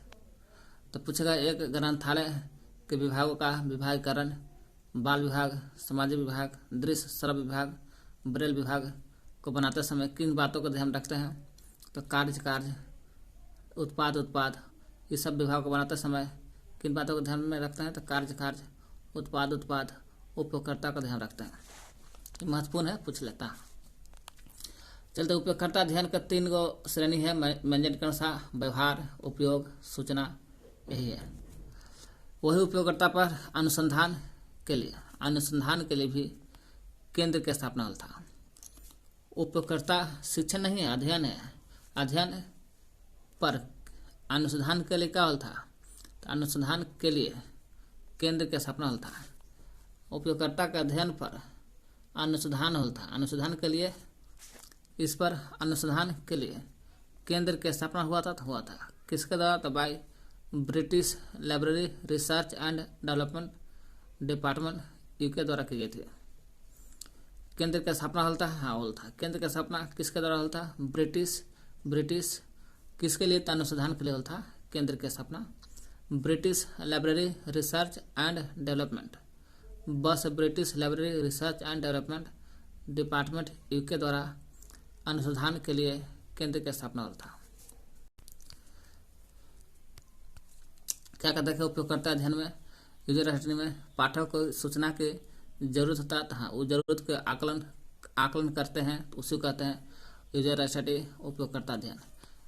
तो पूछेगा एक ग्रंथालय के विभागों का विभागीकरण, बाल विभाग, सामाजिक विभाग, दृश्य श्रव्य विभाग, ब्रेल विभाग को बनाते समय किन बातों का ध्यान रखते हैं? तो कार्य, उत्पाद, ये सब विभाग को बनाते समय किन बातों को ध्यान में रखते हैं? तो कार्य, उत्पाद, उपयोगकर्ता का ध्यान रखते हैं। ये महत्वपूर्ण है, पूछ लेता। चलते उपयोगकर्ता अध्ययन का 3 गो श्रेणी है मंजिल के अनुसार, व्यवहार, उपयोग, सूचना, यही है। वही उपयोगकर्ता पर अनुसंधान के लिए भी केंद्र की स्थापना हुआ था। उपयोगकर्ता शिक्षण नहीं है, अध्ययन है। अध्ययन पर अनुसंधान के लिए क्या हुआ था? तो अनुसंधान के लिए केंद्र की स्थापना हुआ था। उपयोगकर्ता के अध्ययन पर अनुसंधान हुआ था। अनुसंधान के लिए, इस पर अनुसंधान के लिए केंद्र की स्थापना हुआ था किसके द्वारा? तो by British library research and development department, UK द्वारा की गई थी। केंद्र की स्थापना हुआ था, हुआ था। केंद्र की स्थापना किसके द्वारा हुआ था? ब्रिटिश किसके लिए? अनुसंधान के लिए हुआ था केंद्र की स्थापना। British library research and development, बस British library research and development department, UK द्वारा अनुसंधान के लिए केंद्र की स्थापना हुआ था। क्या कहते हैं उपयोगकर्ता अध्ययन में, यूजर स्टडी में पाठक को सूचना की जरूरत होता है, तो हाँ, वो जरूरत के आकलन करते हैं, तो उसी को कहते हैं यूजर स्टडी, उपयोगकर्ता अध्ययन।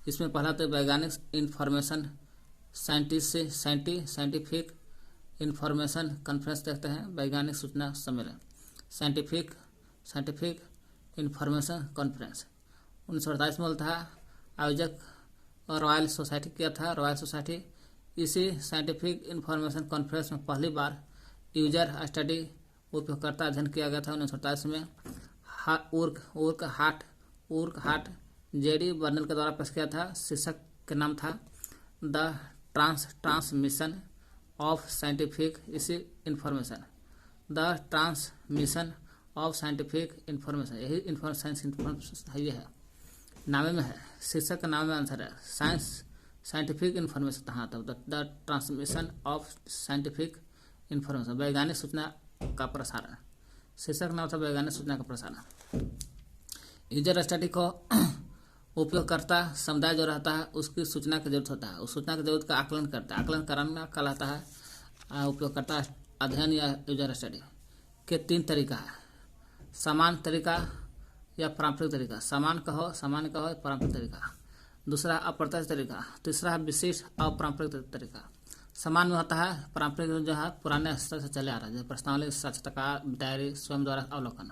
इसमें पहला तो वैज्ञानिक इंफॉर्मेशन साइंटिफिक इंफॉर्मेशन कॉन्फ्रेंस देखते हैं, वैज्ञानिक सूचना सम्मेलन, साइंटिफिक इंफॉर्मेशन कॉन्फ्रेंस 1948 में हुआ था। आयोजक रॉयल सोसाइटी किया था, रॉयल सोसाइटी। इसी साइंटिफिक इंफॉर्मेशन कॉन्फ्रेंस में पहली बार यूजर स्टडी उपयोगकर्ता अध्ययन किया गया था 1948 में। उर्क हार्ट जेडी बर्नल के द्वारा पेश किया था। शीर्षक के नाम था the transmission of scientific information, the transmission of scientific information. यही साइंस इंफॉर्मेशन है, ये है नामे में है, शीर्षक का नाम में आंसर है। साइंटिफिक इंफॉर्मेशन कहाँ था? The transmission of scientific information, वैज्ञानिक सूचना का प्रसारण। शीर्षक नाम था वैज्ञानिक सूचना का प्रसारण। यूजर स्टडी को उपयोगकर्ता समुदाय जो रहता है उसकी सूचना की जरूरत होता है, उस सूचना की जरूरत का आकलन करता है। आकलन कराना कहलाता है उपयोगकर्ता अध्ययन या यूजर स्टडी के 3 तरीका है, समान तरीका या पारंपरिक तरीका। सामान्य कहो, पारंपरिक तरीका। दूसरा अप्रत्यक्ष तरीका। तीसरा विशिष्ट अपारंपरिक तरीका। सामान्य में होता है पारंपरिक जो है पुराने स्तर से चले आ रहा है, जैसे प्रश्नावली, साक्षात्कार, डायरी, स्वयं द्वारा अवलोकन।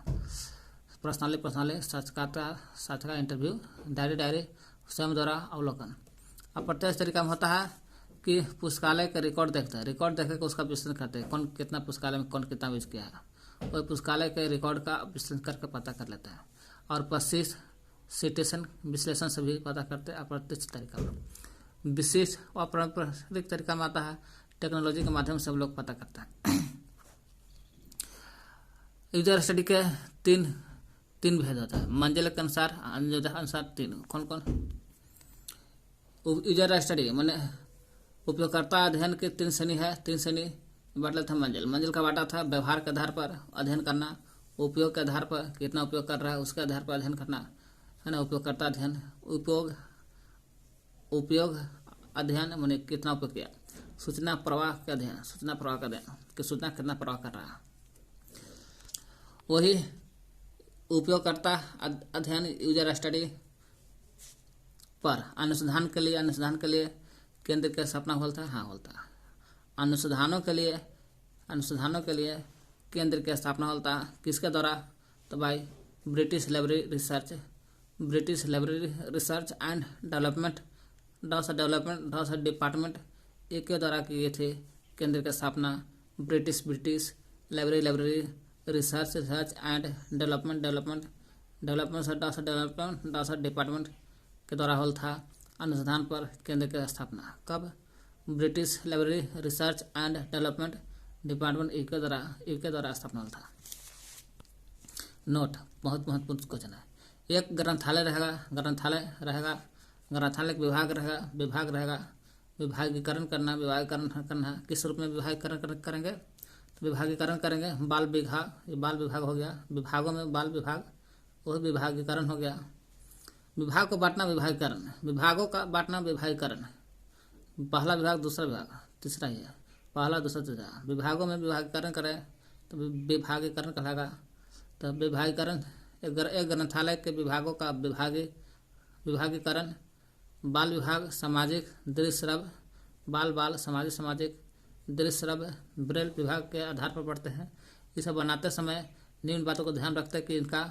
प्रश्नावली, साक्षात्कार, इंटरव्यू, डायरी, स्वयं द्वारा अवलोकन। अप्रत्यक्ष तरीका में होता है कि पुस्तकालय का रिकॉर्ड देखते हैं, रिकॉर्ड देख कर उसका विश्लेषण करते हैं, कौन कितना पुस्तकालय में कौन कितना यूज किया है, वही पुस्तकालय के रिकॉर्ड का विश्लेषण करके पता कर लेता है। और प्रशिष्ट सिटेशन विश्लेषण से भी पता करते हैं अप्रत्यक्ष तरीका में। विशिष्ट और पारंपरिक तरीका में आता है टेक्नोलॉजी के माध्यम से हम लोग पता करते हैं। यूजर स्टडी के तीन भेद होता है, मंजिल के अनुसार 3। कौन कौन? यूजर स्टडी माने उपयोगकर्ता अध्ययन के 3 श्रेणी है। 3 श्रेणी बांटा था। मंजिल का बांटा था व्यवहार के आधार पर अध्ययन करना, उपयोग के आधार पर कितना उपयोग कर रहा है उसके आधार पर अध्ययन करना है ना, उपयोगकर्ता अध्ययन। उपयोग अध्ययन माने कितना उपयोग किया। सूचना प्रवाह का अध्ययन, कि सूचना कितना प्रवाह कर रहा है। वही उपयोगकर्ता अध्ययन यूजर स्टडी पर अनुसंधान के लिए केंद्र की स्थापना होता है। अनुसंधानों के लिए केंद्र की स्थापना होता है किसके द्वारा? तो भाई British library research and development department के द्वारा किए थे केंद्र की स्थापना। British library research and development department के द्वारा होल था अनुसंधान पर केंद्र की स्थापना। कब? British library research and development department के द्वारा स्थापना होल था। नोट, बहुत महत्वपूर्ण क्वेश्चन है। एक ग्रंथालय रहेगा, ग्रंथालय का विभाग रहेगा। विभागीकरण करना किस रूप में विभागीकरण करेंगे? तो विभागीकरण करेंगे बाल विभाग हो गया, विभागों में बाल विभाग, वही विभागीकरण हो गया। विभाग को बांटना विभागीकरण, विभागों का बांटना विभागीकरण। पहला विभाग, दूसरा विभाग, तीसरा ही है, पहला दूसरा तीसरा। विभागों में विभागीकरण करें तो विभागीकरण कहलाएगा। तो विभागीकरण एक ग्रंथालय के विभागों का विभागीकरण। बाल विभाग सामाजिक दृश्यश्रव्य, बाल सामाजिक दृश्यश्रव्य ब्रेल विभाग के आधार पर बढ़ते हैं। इसे बनाते समय निम्न बातों को ध्यान रखते हैं कि इनका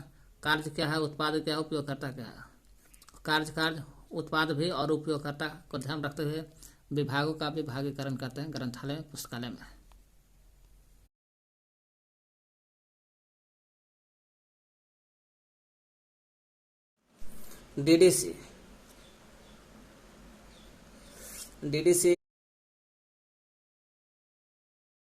कार्य क्या है, उत्पाद क्या है, उपयोगकर्ता क्या है। कार्य उत्पाद भी और उपयोगकर्ता को ध्यान रखते हुए विभागों का विभागीकरण करते हैं ग्रंथालय पुस्तकालय में। डीडीसी